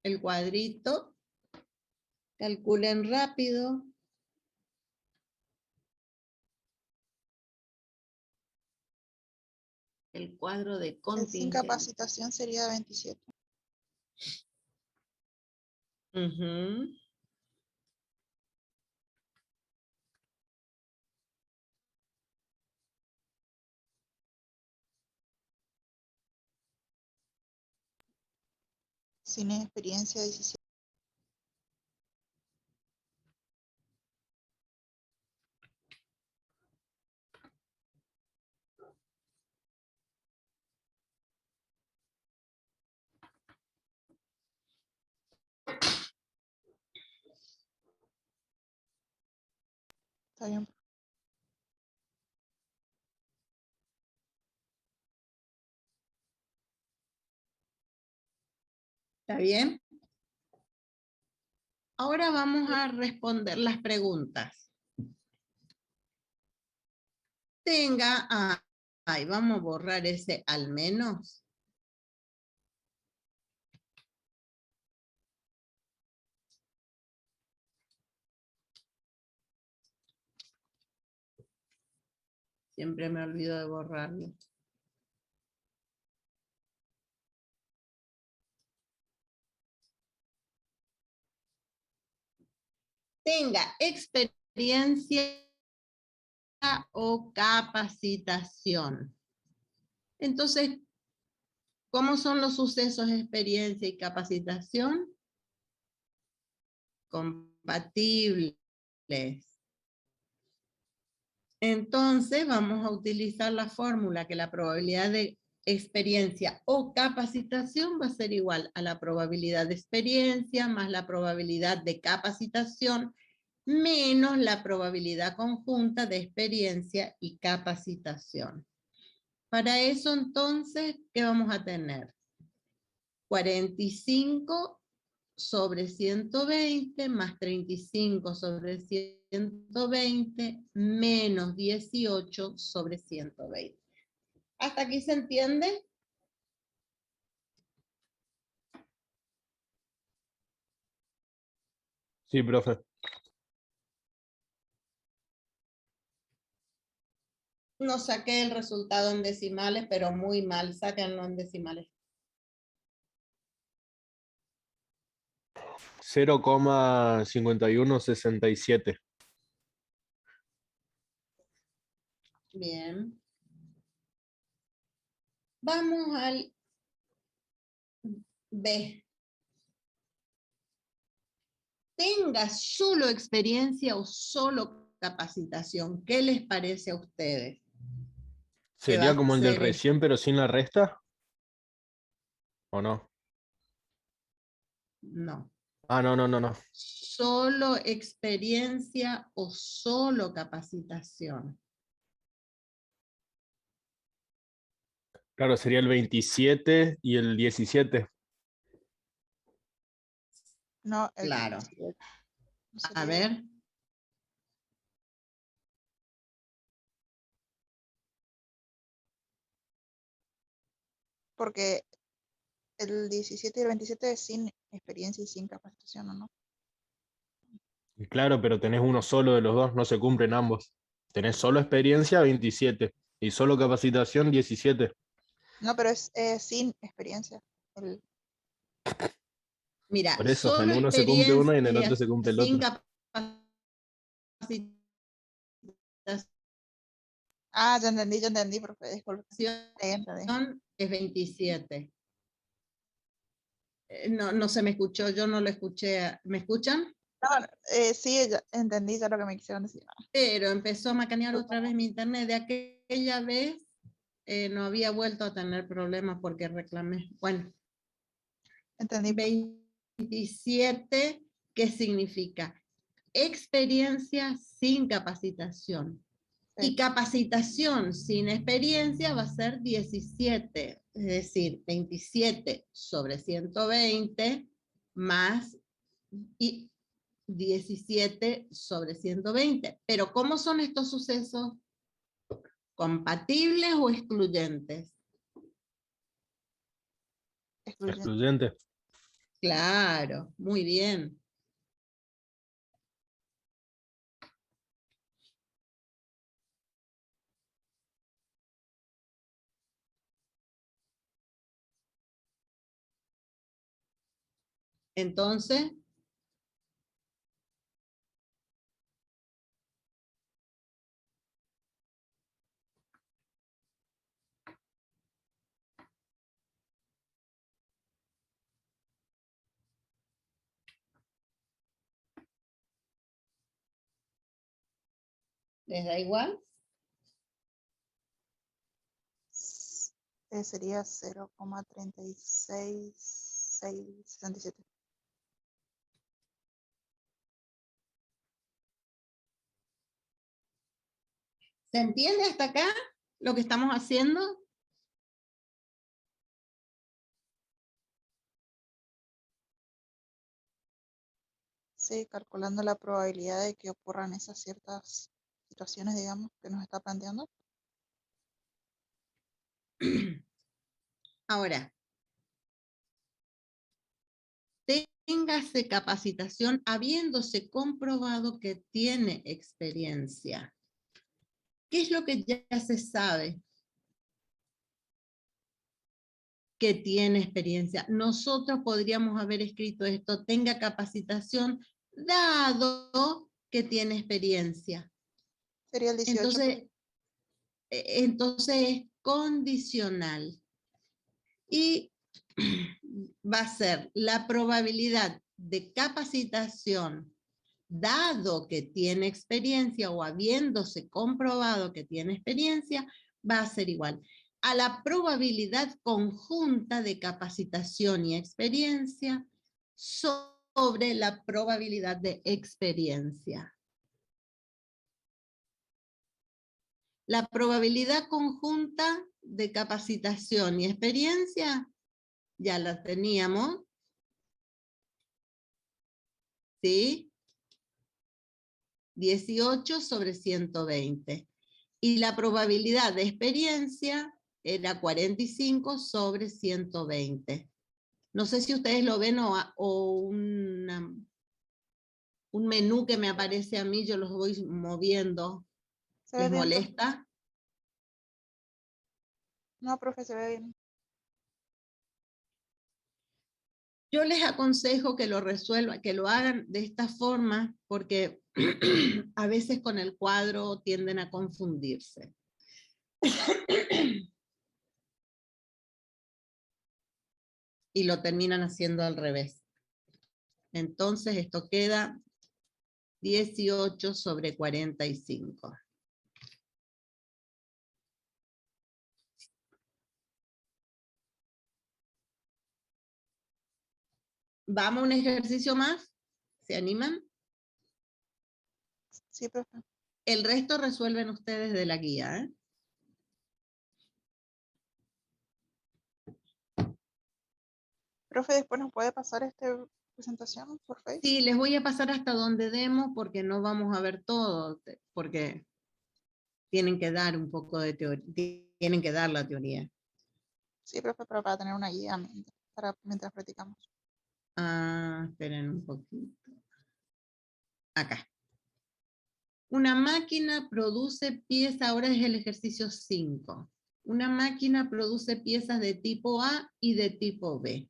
el cuadrito. Calculen rápido. El cuadro de El sin contingente. capacitación sería 27. Ujú. Sin experiencia 17. Está bien. ¿Está bien? Ahora vamos a responder las preguntas. Ay, vamos a borrar ese al menos. Siempre me olvido de borrarlo. Tenga experiencia o capacitación. Entonces, ¿cómo son los sucesos, experiencia y capacitación? Compatibles. Entonces, vamos a utilizar la fórmula que la probabilidad de experiencia o capacitación va a ser igual a la probabilidad de experiencia más la probabilidad de capacitación menos la probabilidad conjunta de experiencia y capacitación. Para eso, entonces, ¿qué vamos a tener? 45 sobre 120 más 35 sobre 120 menos 18 sobre 120. ¿Hasta aquí se entiende? Sí, profe. No saqué el resultado en decimales, pero muy mal. Sáquenlo en decimales. 0,5167. Bien. Vamos al B. Tenga solo experiencia o solo capacitación. ¿Qué les parece a ustedes? ¿Qué va ¿Sería a como el del ser recién, pero sin la resta? ¿O no? No. Ah, no. Solo experiencia o solo capacitación. Claro, sería el 27 y el 17. No, el Claro. 17. No A sería- ver. Porque el 17 y el 27 es sin experiencia y sin capacitación, ¿o no? Y claro, pero tenés uno solo de los dos, no se cumplen ambos. Tenés solo experiencia 27 y solo capacitación 17. No, pero es sin experiencia. El- Mira, Por eso, en solo uno se cumple uno y en el otro experiencia se cumple el sin otro. capacitación ya entendí, profe, disculpe. Entendí. es 27. No se me escuchó, yo no lo escuché. ¿Me escuchan? No, sí, ya entendí ya lo que me quisieron decir. Pero empezó a macanear otra vez mi internet. De aquella vez no había vuelto a tener problemas porque reclamé. Bueno, Entendí. 27, ¿qué significa? Experiencia sin capacitación. Sí. Y capacitación sin experiencia va a ser 17, es decir, 27 sobre 120 más y 17 sobre 120. Pero ¿cómo son estos sucesos? ¿Compatibles o excluyentes? Excluyente. Excluyente. Claro, muy bien. Entonces, ¿les da igual? Sería 0,36667. ¿Se entiende hasta acá lo que estamos haciendo? Sí, calculando la probabilidad de que ocurran esas ciertas situaciones, digamos, que nos está planteando. Ahora, téngase capacitación habiéndose comprobado que tiene experiencia. ¿Qué es lo que ya se sabe? Que tiene experiencia. Nosotros podríamos haber escrito esto, tenga capacitación, dado que tiene experiencia. Sería el 18. Entonces es condicional. Y va a ser la probabilidad de capacitación, dado que tiene experiencia o habiéndose comprobado que tiene experiencia, va a ser igual a la probabilidad conjunta de capacitación y experiencia sobre la probabilidad de experiencia. La probabilidad conjunta de capacitación y experiencia ya la teníamos, ¿sí? 18 sobre 120. Y la probabilidad de experiencia era 45 sobre 120. No sé si ustedes lo ven o un menú que me aparece a mí, yo los voy moviendo. ¿Se ve ¿Les bien, profe? molesta? No, profe, se ve bien. Yo les aconsejo que lo resuelvan, que lo hagan de esta forma, porque a veces con el cuadro tienden a confundirse. Y lo terminan haciendo al revés. Entonces esto queda 18 sobre 45. ¿Vamos a un ejercicio más? ¿Se animan? Sí, profe. El resto resuelven ustedes de la guía, ¿eh? Profe, después nos puede pasar esta presentación por Face. Sí, les voy a pasar hasta donde demos porque no vamos a ver todo, porque tienen que dar un poco de teoría, tienen que dar la teoría. Sí, profe, pero para tener una guía mientras practicamos. Ah, esperen un poquito. Acá. Una máquina produce piezas, ahora es el ejercicio 5. Una máquina produce piezas de tipo A y de tipo B.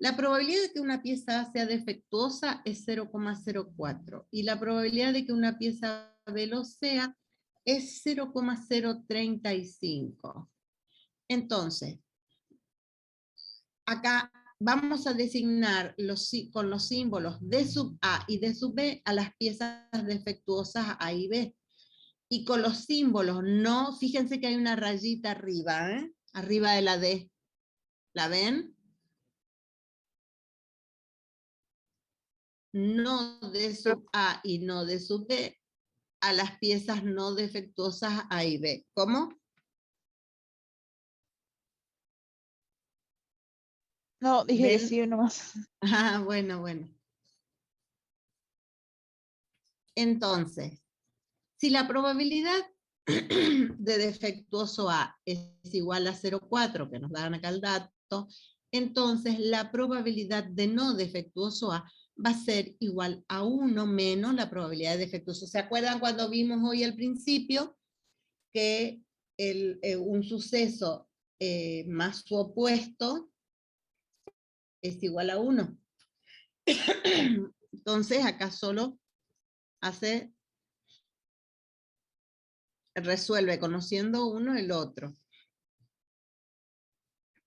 La probabilidad de que una pieza A sea defectuosa es 0,04 y la probabilidad de que una pieza B lo sea es 0,035. Entonces, acá vamos a designar con los símbolos de sub A y de sub B a las piezas defectuosas A y B. Y con los símbolos no, fíjense que hay una rayita arriba, arriba de la D. ¿La ven? No de sub A y no de sub B a las piezas no defectuosas A y B. ¿Cómo? No, dije que ¿Ven? sí nomás. Ah, bueno. Entonces, si la probabilidad de defectuoso A es igual a 0,4, que nos dan acá el dato, entonces la probabilidad de no defectuoso A va a ser igual a 1 menos la probabilidad de defectuoso. ¿Se acuerdan cuando vimos hoy al principio que un suceso más su opuesto es igual a 1? Entonces acá solo resuelve conociendo uno el otro.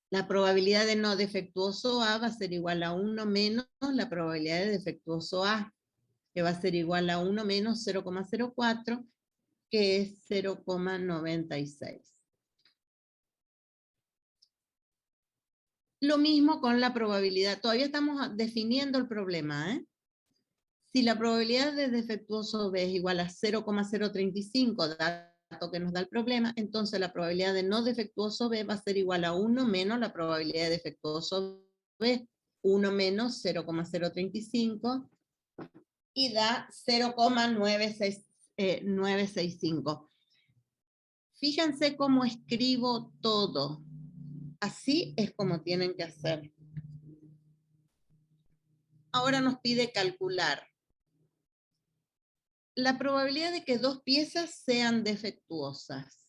La probabilidad de no defectuoso A va a ser igual a 1 menos la probabilidad de defectuoso A, que va a ser igual a 1 menos 0,04, que es 0,96. Lo mismo con la probabilidad, todavía estamos definiendo el problema, ¿eh? Si la probabilidad de defectuoso B es igual a 0,035, dato que nos da el problema, entonces la probabilidad de no defectuoso B va a ser igual a 1 menos la probabilidad de defectuoso B, 1 menos 0,035, y da 0,965. Fíjense cómo escribo todo. Así es como tienen que hacer. Ahora nos pide calcular la probabilidad de que dos piezas sean defectuosas.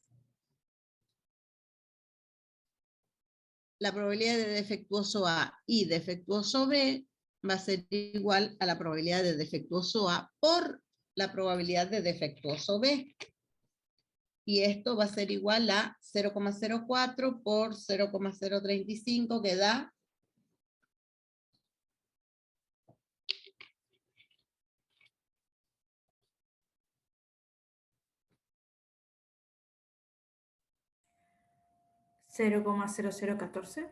La probabilidad de defectuoso A y defectuoso B va a ser igual a la probabilidad de defectuoso A por la probabilidad de defectuoso B. Y esto va a ser igual a 0,04 por 0,035, que da 0,0014.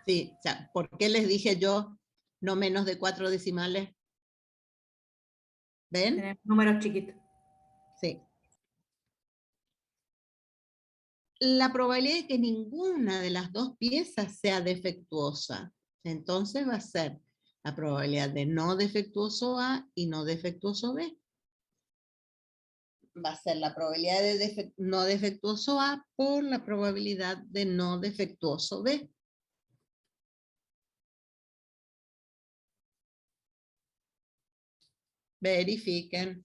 sí, o sea, ¿por qué les dije yo no menos de 4 decimales? ¿Ven? Tenemos números chiquitos. Sí. La probabilidad de que ninguna de las dos piezas sea defectuosa, entonces va a ser la probabilidad de no defectuoso A y no defectuoso B. Va a ser la probabilidad de no defectuoso A por la probabilidad de no defectuoso B. Verifiquen.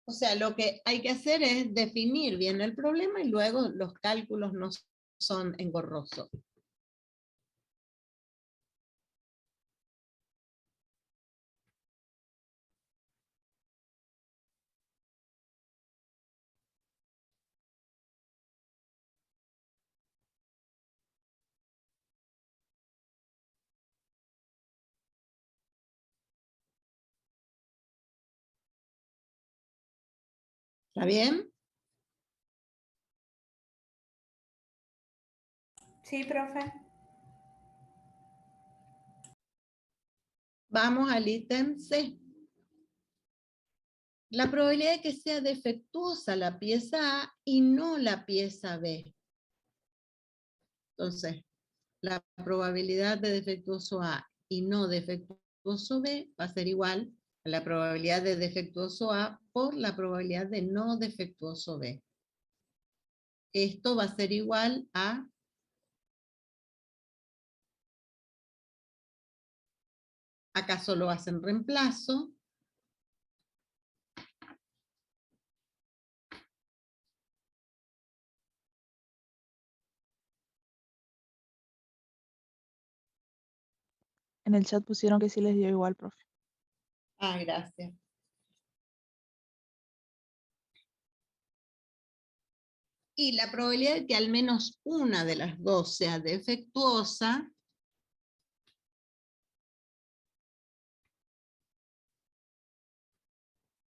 O sea, lo que hay que hacer es definir bien el problema y luego los cálculos no son engorrosos. ¿Está bien? Sí, profe. Vamos al ítem C. La probabilidad de que sea defectuosa la pieza A y no la pieza B. Entonces, la probabilidad de defectuoso A y no defectuoso B va a ser igual a la probabilidad de defectuoso A por la probabilidad de no defectuoso B. Esto va a ser igual a acá solo hacen reemplazo. En el chat pusieron que sí les dio igual, profe. Ah, gracias. Y la probabilidad de que al menos una de las dos sea defectuosa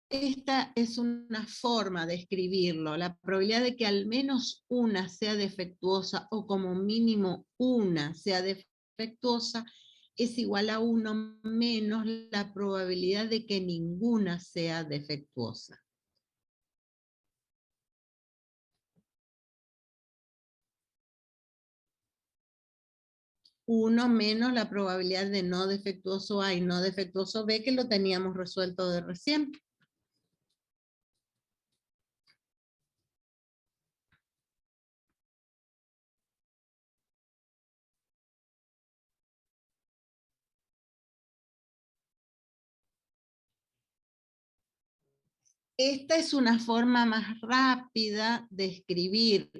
esta es una forma de escribirlo. La probabilidad de que al menos una sea defectuosa o como mínimo una sea defectuosa es igual a 1 menos la probabilidad de que ninguna sea defectuosa. Uno menos la probabilidad de no defectuoso A y no defectuoso B, que lo teníamos resuelto de recién. Esta es una forma más rápida de escribir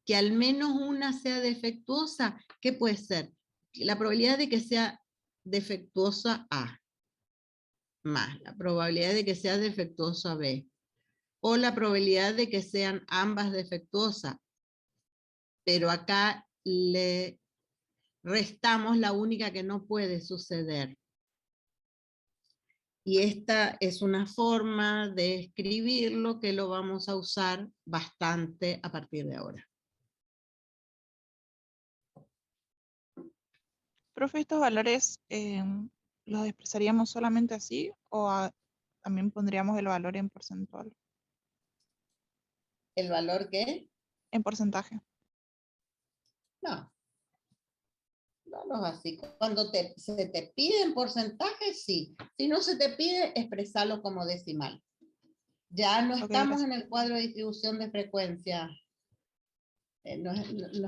que al menos una sea defectuosa. ¿Qué puede ser? La probabilidad de que sea defectuosa A, más la probabilidad de que sea defectuosa B, o la probabilidad de que sean ambas defectuosas, pero acá le restamos la única que no puede suceder. Y esta es una forma de escribirlo que lo vamos a usar bastante a partir de ahora. Profe, ¿estos valores los expresaríamos solamente así o también pondríamos el valor en porcentual? ¿El valor qué? En porcentaje. No. No, no es así. Cuando se te pide en porcentaje, sí. Si no se te pide, expresarlo como decimal. Ya no Ok, estamos gracias. en el cuadro de distribución de frecuencia. No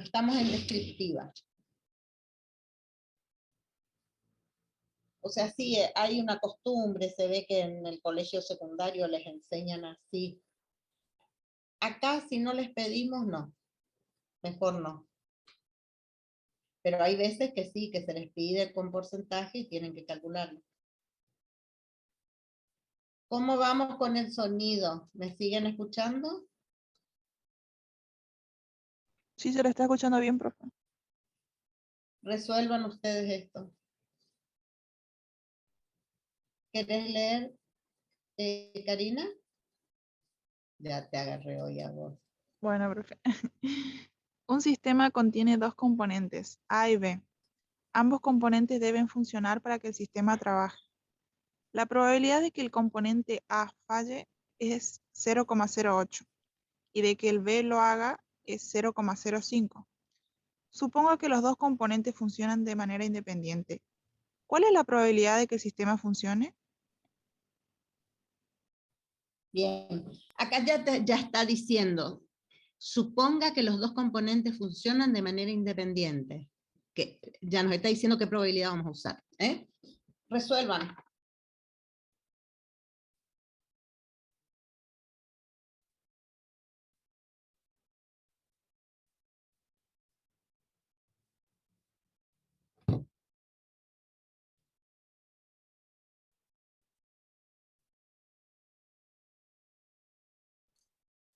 estamos en descriptiva. O sea, sí, hay una costumbre, se ve que en el colegio secundario les enseñan así. Acá, si no les pedimos, no. Mejor no. Pero hay veces que sí, que se les pide con porcentaje y tienen que calcularlo. ¿Cómo vamos con el sonido? ¿Me siguen escuchando? Sí, se lo está escuchando bien, profe. Resuelvan ustedes esto. ¿Querés leer, Karina? Ya te agarré hoy a vos. Bueno, profe. Un sistema contiene dos componentes, A y B. Ambos componentes deben funcionar para que el sistema trabaje. La probabilidad de que el componente A falle es 0,08 y de que el B lo haga es 0,05. Supongo que los dos componentes funcionan de manera independiente. ¿Cuál es la probabilidad de que el sistema funcione? Bien. Acá ya está diciendo, suponga que los dos componentes funcionan de manera independiente. Que ya nos está diciendo qué probabilidad vamos a usar. Resuelvan.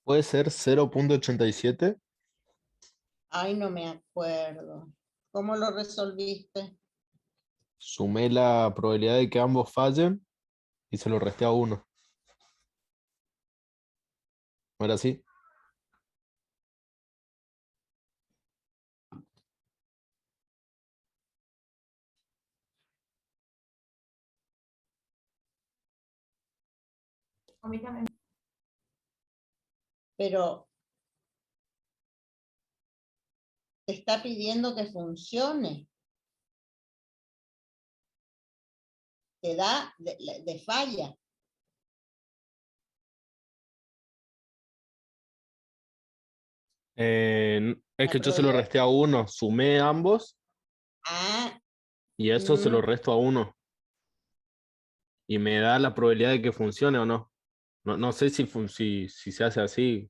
¿Puede ser 0,87? Ay, no me acuerdo. ¿Cómo lo resolviste? Sumé la probabilidad de que ambos fallen y se lo resté a 1. ¿No era así? A mí también. Pero te está pidiendo que funcione. Te da de falla. Es La que yo se lo probabilidad. resté a 1, sumé ambos Ah, y eso se lo mm, resto a 1. Y me da la probabilidad de que funcione o no. No sé si se hace así,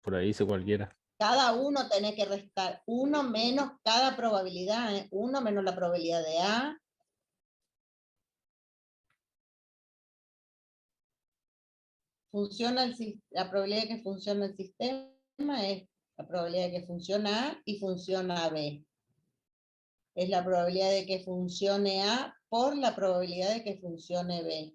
por ahí dice cualquiera. cada uno tiene que restar 1 menos cada probabilidad. 1 menos la probabilidad de A. La probabilidad de que funcione el sistema es la probabilidad de que funciona A y funciona B. Es la probabilidad de que funcione A por la probabilidad de que funcione B.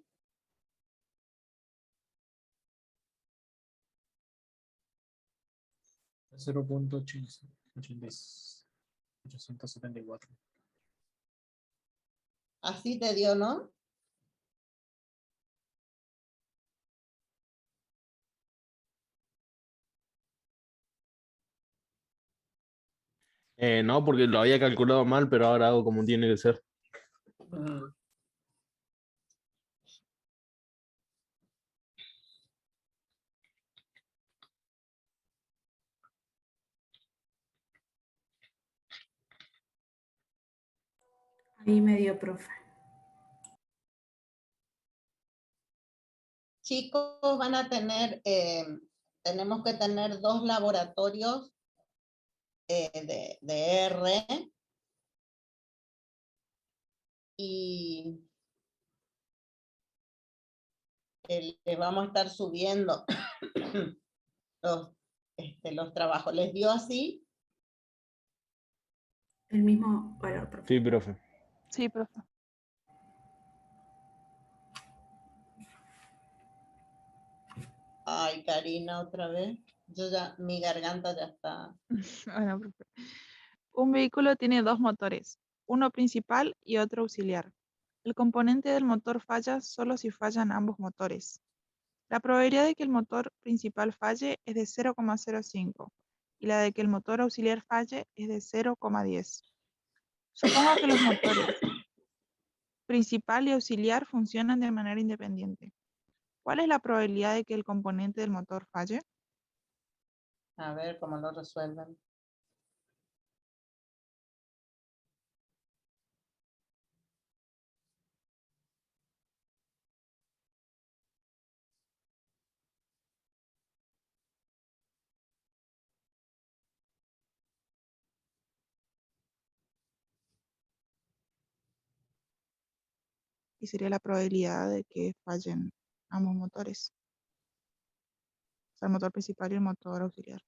Cero punto 874. Así te dio, ¿no? No, porque lo había calculado mal, pero ahora hago como tiene que ser. Ahí me dio, profe. Chicos, van a tener, tenemos que tener 2 laboratorios de R y le vamos a estar subiendo los trabajos. ¿Les dio así? El mismo valor, profe. Sí, profe. Sí, profe. Ay, Karina, otra vez. Mi garganta ya está. Bueno, profe. Un vehículo tiene dos motores, uno principal y otro auxiliar. El componente del motor falla solo si fallan ambos motores. La probabilidad de que el motor principal falle es de 0,05 y la de que el motor auxiliar falle es de 0,10. Supongo que los motores principal y auxiliar funcionan de manera independiente. ¿Cuál es la probabilidad de que el componente del motor falle? A ver cómo lo resuelven. Y sería la probabilidad de que fallen ambos motores. O sea, el motor principal y el motor auxiliar.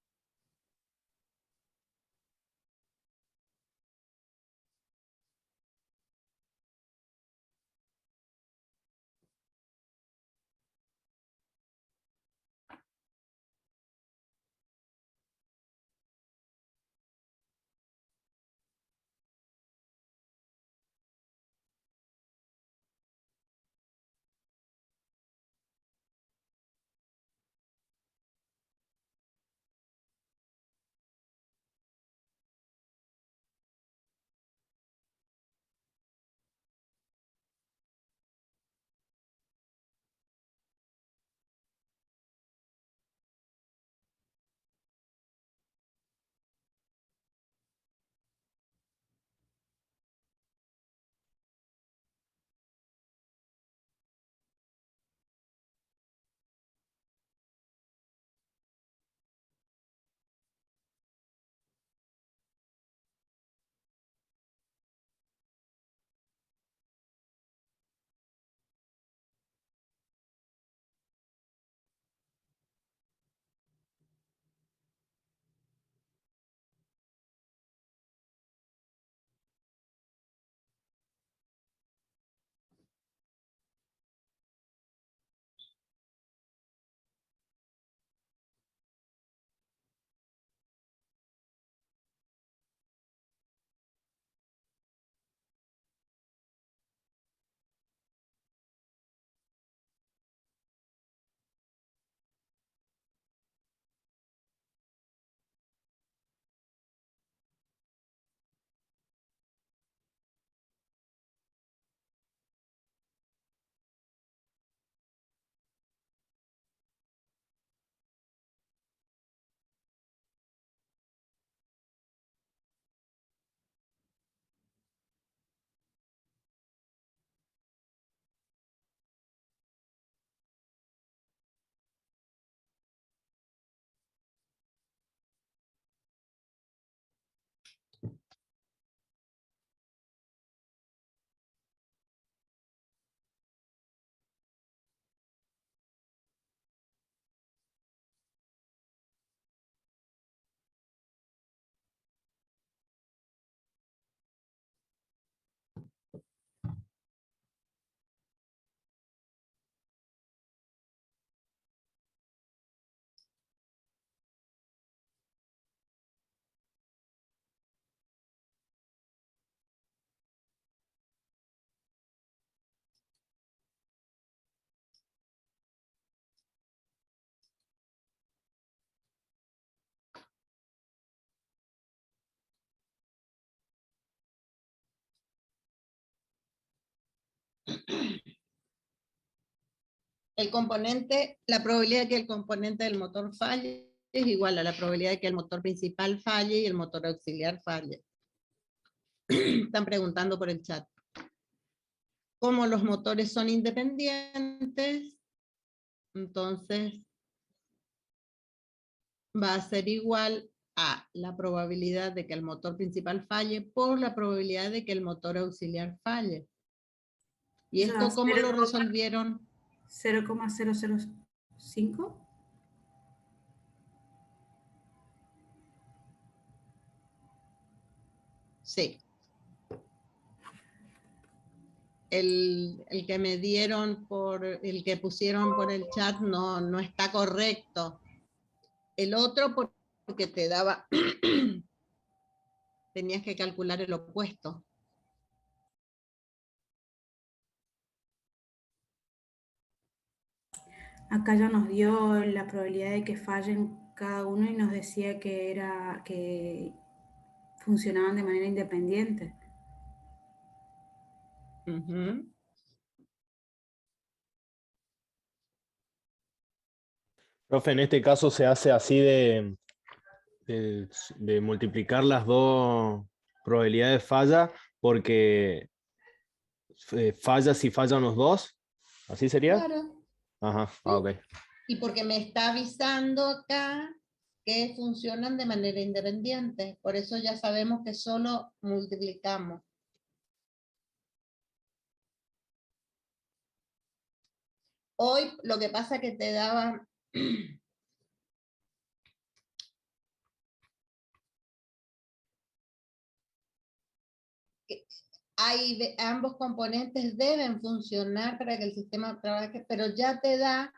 el componente, la probabilidad de que el componente del motor falle es igual a la probabilidad de que el motor principal falle y el motor auxiliar falle. Están preguntando por el chat. Como los motores son independientes, entonces va a ser igual a la probabilidad de que el motor principal falle por la probabilidad de que el motor auxiliar falle. ¿Y O sea, esto cómo lo resolvieron? 0,005. Sí. El que me dieron el que pusieron por el chat no está correcto. El otro porque te daba, tenías que calcular el opuesto. Acá ya nos dio la probabilidad de que fallen cada uno y nos decía que funcionaban de manera independiente. Ujú. Profe, en este caso se hace así de multiplicar las dos probabilidades de falla, porque falla si fallan los dos. ¿Así sería? Claro. Ajá, Sí. ok. Y porque me está avisando acá que funcionan de manera independiente. Por eso ya sabemos que solo multiplicamos. Hoy lo que pasa es que te daba... ambos componentes deben funcionar para que el sistema trabaje, pero ya te da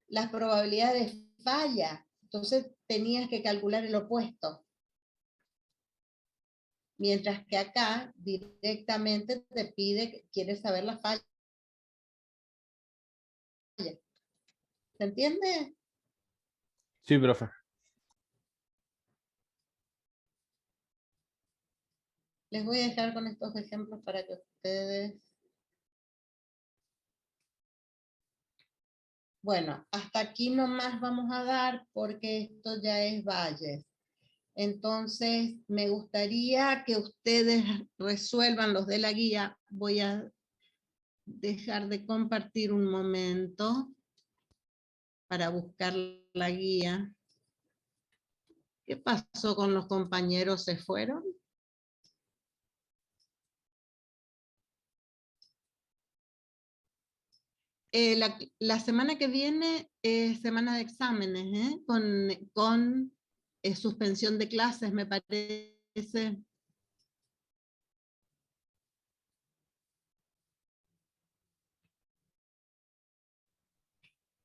las probabilidades de falla. Entonces tenías que calcular el opuesto. Mientras que acá directamente te pide, quieres saber la falla. ¿Se entiende? Sí, profe. Les voy a dejar con estos ejemplos para que ustedes... Bueno, hasta aquí nomás vamos a dar porque esto ya es Valles. Entonces, me gustaría que ustedes resuelvan los de la guía. Voy a dejar de compartir un momento para buscar la guía. ¿Qué pasó con los compañeros? ¿Se fueron? La semana que viene es semana de exámenes, con suspensión de clases, me parece.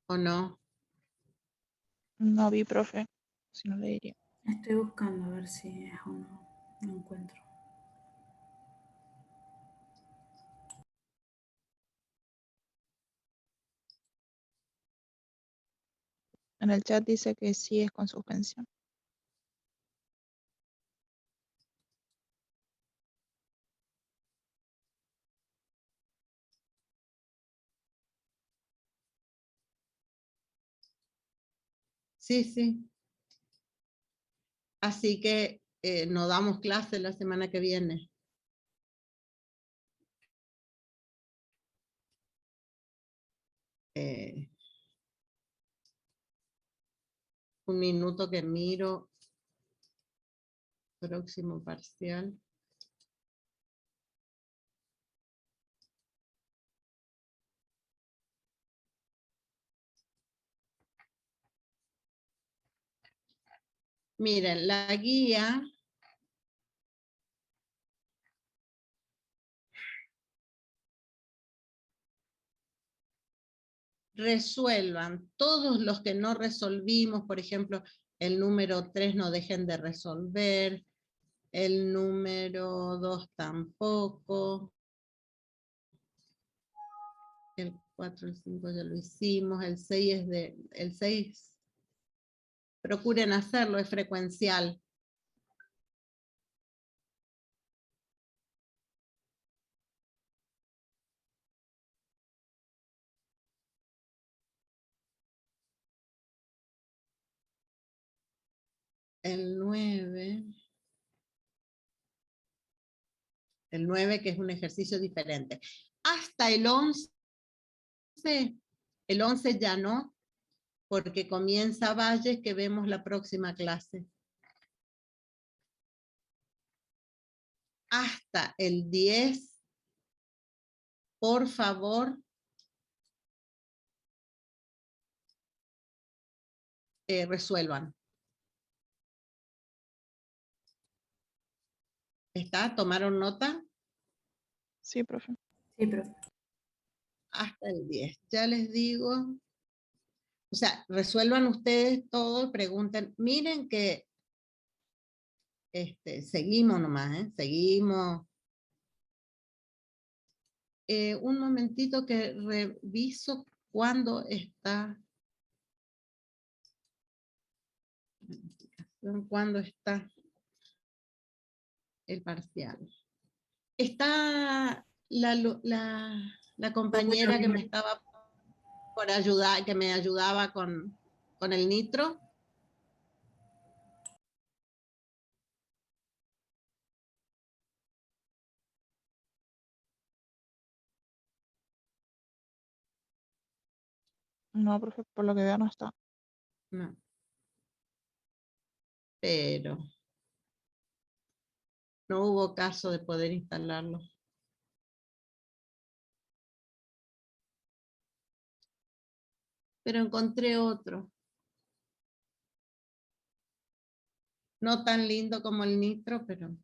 ¿O no? No vi, profe, si no le diría. Estoy buscando a ver si es o no. No encuentro. En el chat dice que sí es con suspensión. Sí, sí. Así que no damos clase la semana que viene. Un minuto que miro. Próximo parcial. Miren, la guía resuelvan todos los que no resolvimos, por ejemplo, el número 3 no dejen de resolver, el número 2 tampoco, el 4, el 5 ya lo hicimos, el 6 el 6, procuren hacerlo, es frecuencial. el 9. El 9, que es un ejercicio diferente. Hasta el 11, el 11 ya no, porque comienza Valles, que vemos la próxima clase. Hasta el 10, por favor, resuelvan. ¿Está? ¿Tomaron nota? Sí, profe. Sí, profe. Hasta el 10. Ya les digo. O sea, resuelvan ustedes todo, pregunten. Miren que seguimos nomás, ¿eh? Seguimos. Un momentito que reviso cuándo está. ¿Cuándo está el parcial? Está la compañera que me estaba por ayudar, que me ayudaba con el nitro. No, profe, por lo que veo no está. No. Pero no hubo caso de poder instalarlo. Pero encontré otro. No tan lindo como el nitro, pero...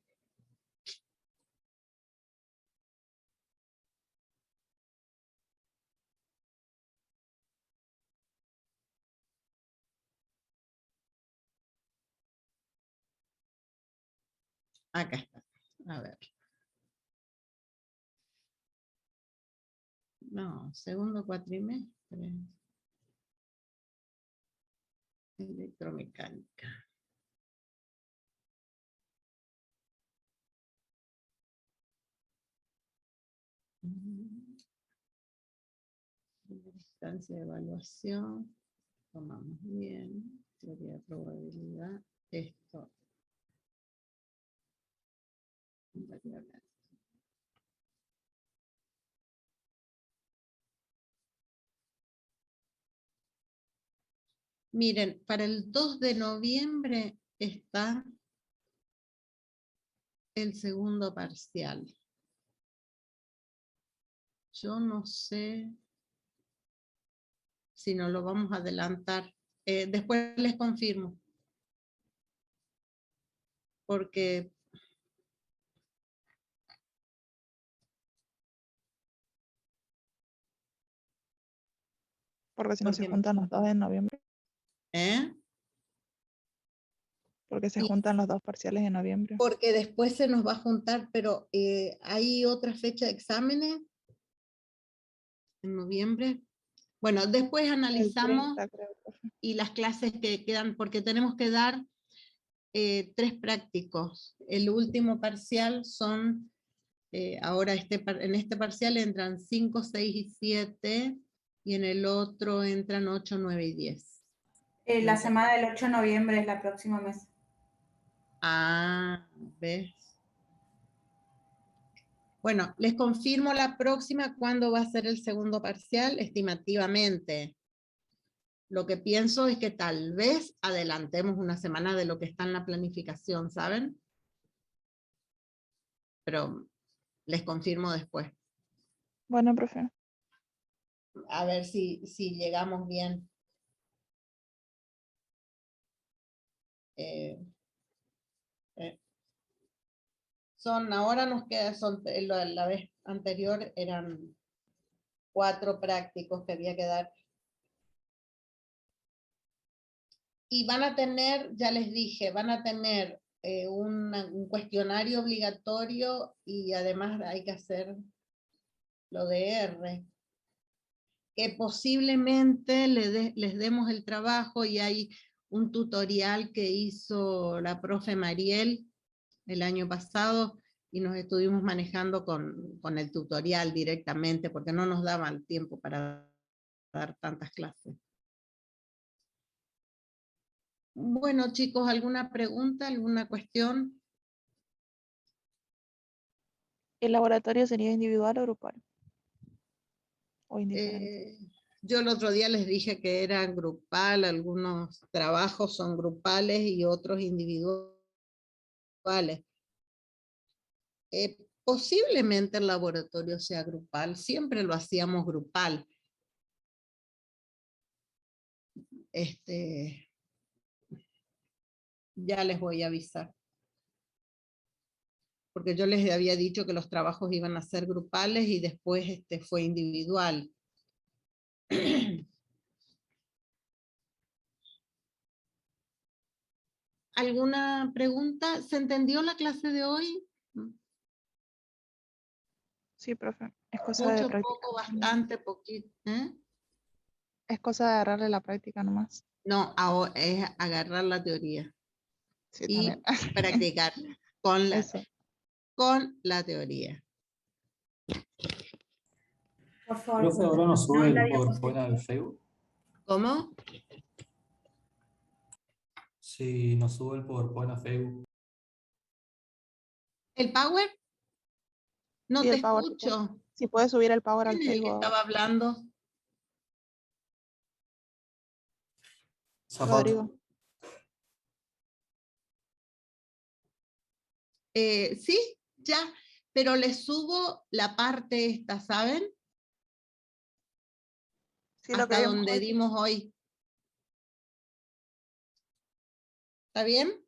Acá está. A ver. No, segundo cuatrimestre. Electromecánica. Instancia de evaluación. Tomamos bien. Teoría de probabilidad. Esto. Variable. Miren, para el 2 de noviembre está el segundo parcial. Yo no sé si nos lo vamos a adelantar. Después les confirmo. Porque... Porque si no se Porque- juntan los dos en noviembre. ¿Eh? Porque se Sí. juntan los dos parciales en noviembre. Porque después se nos va a juntar, pero ¿hay otra fecha de exámenes? En noviembre. Bueno, después El analizamos 30, creo, profe. y las clases que quedan, porque tenemos que dar 3 prácticos. El último parcial son, ahora en este parcial entran 5, 6 y 7, y en el otro entran 8, 9 y 10. La semana del 8 de noviembre es la próxima mes. Ah, ¿ves? Bueno, les confirmo la próxima cuándo va a ser el segundo parcial, estimativamente. Lo que pienso es que tal vez adelantemos una semana de lo que está en la planificación, ¿saben? Pero les confirmo después. Bueno, profe. A ver si llegamos bien. Ahora nos queda, la vez anterior eran 4 prácticos que había que dar. Y van a tener, ya les dije, van a tener un cuestionario obligatorio y además hay que hacer lo de R. Que posiblemente les demos el trabajo y hay un tutorial que hizo la profe Mariel el año pasado y nos estuvimos manejando con el tutorial directamente porque no nos daban tiempo para dar tantas clases. Bueno, chicos, ¿alguna pregunta, alguna cuestión? ¿El laboratorio sería individual o grupal? O indiferente. Yo el otro día les dije que era grupal, algunos trabajos son grupales y otros individuales. Posiblemente el laboratorio sea grupal, siempre lo hacíamos grupal. Ya les voy a avisar. Porque yo les había dicho que los trabajos iban a ser grupales y después fue individual. ¿Alguna pregunta? ¿Se entendió la clase de hoy? Sí, profe. Es cosa de Mucho, práctica. poco, bastante, poquito. Es cosa de agarrarle la práctica nomás. No, es agarrar la teoría Sí, y también. practicar con Eso. la teoría. Por favor. Profe, ahora no sube No, el la PowerPoint diapositiva. al Facebook. ¿Cómo? Si no sube el PowerPoint a Facebook. ¿El Power? No Sí, te el Power. escucho. Si puede subir el Power al ¿Quién es el que Facebook. estaba hablando? Zapato. Rodrigo. Sí, ya, pero les subo la parte esta, ¿saben? Sí, lo que Hasta vimos donde hoy. dimos hoy. ¿Está bien?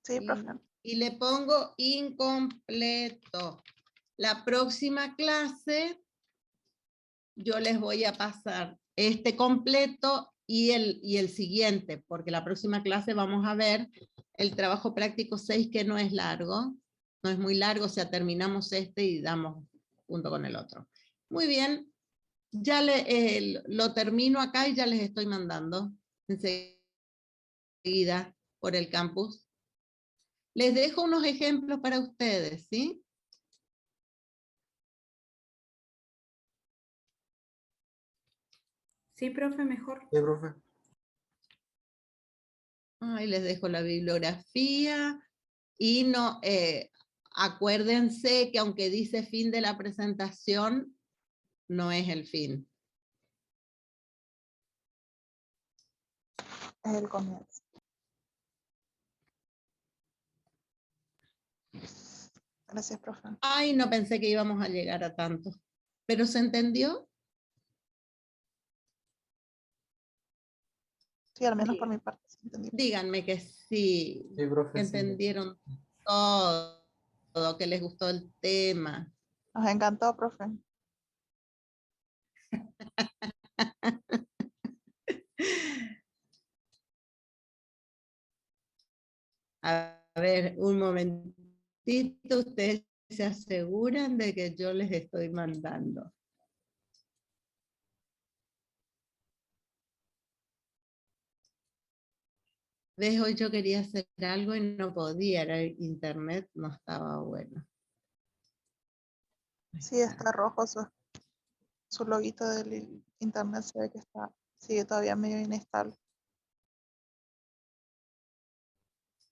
Sí, profe. Y le pongo incompleto. La próxima clase yo les voy a pasar este completo y el siguiente, porque la próxima clase vamos a ver el trabajo práctico 6, que no es largo, no es muy largo, o sea, terminamos este y damos junto con el otro. Muy bien, ya lo termino acá y ya les estoy mandando enseguida por el campus. Les dejo unos ejemplos para ustedes, ¿sí? Sí, profe, mejor. Sí, profe. Ahí les dejo la bibliografía y no, acuérdense que aunque dice fin de la presentación, no es el fin. Es el comienzo. Gracias, profe. Ay, no pensé que íbamos a llegar a tanto. ¿Pero se entendió? Sí, al menos por mi parte. Sí, entendí. Díganme que sí, Sí, profe. que entendieron todo, que les gustó el tema. Nos encantó, profe. A ver, un momentito, ustedes se aseguran de que yo les estoy mandando. ¿Ves? Hoy yo quería hacer algo y no podía, era el internet, no estaba bueno. Sí, está rojo su loguito del internet, se ve que sigue todavía medio inestable.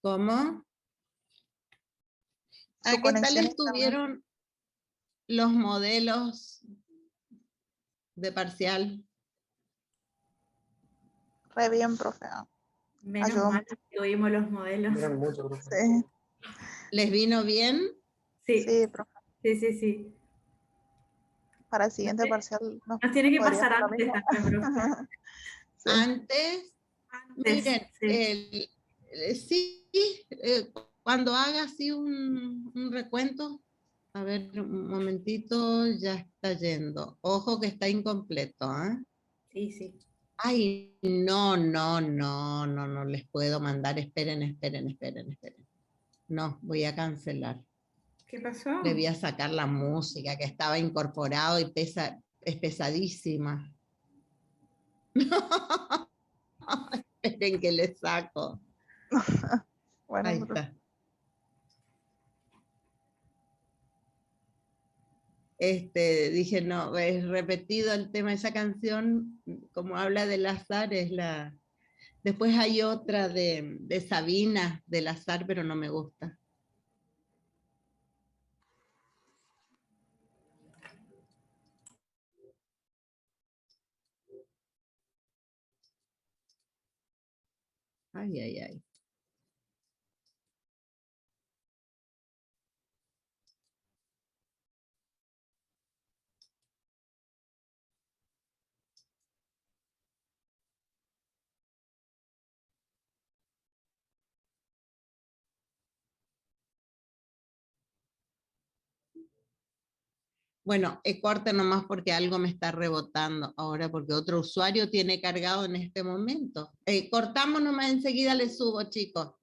¿Cómo? Su ¿A qué tal conexión a internet. estuvieron los modelos de parcial? Re bien, profe. Menos Ayudó mal mucho. que tuvimos los modelos. Miran mucho, profe. Sí, ¿Les vino bien? Sí, sí, profe. sí. Para el siguiente Sí. parcial Nos tiene que podría pasar ser lo antes mismo. también, profe. Sí. Antes, miren, Sí. sí, cuando haga así un recuento, a ver, un momentito, ya está yendo. Ojo que está incompleto, ¿eh? Sí. Ay, no les puedo mandar, esperen. No, voy a cancelar. ¿Qué pasó? Le voy a sacar la música que estaba incorporado y es pesadísima. Esperen que le saco. Bueno, Ahí profe. está. Dije, no, es repetido el tema de esa canción, como habla del azar, es Después hay otra de Sabina, del azar, pero no me gusta. Ay, ay, ay. Bueno, corte nomás porque algo me está rebotando ahora, porque otro usuario tiene cargado en este momento. Cortamos nomás, enseguida le subo, chicos.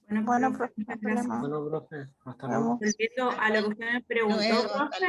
Bueno, Bueno, profe, profe, no hay muchas gracias. problema. Bueno, profe, hasta Nos luego. vemos. Volviendo a lo que usted me preguntó, Luego, hasta profe,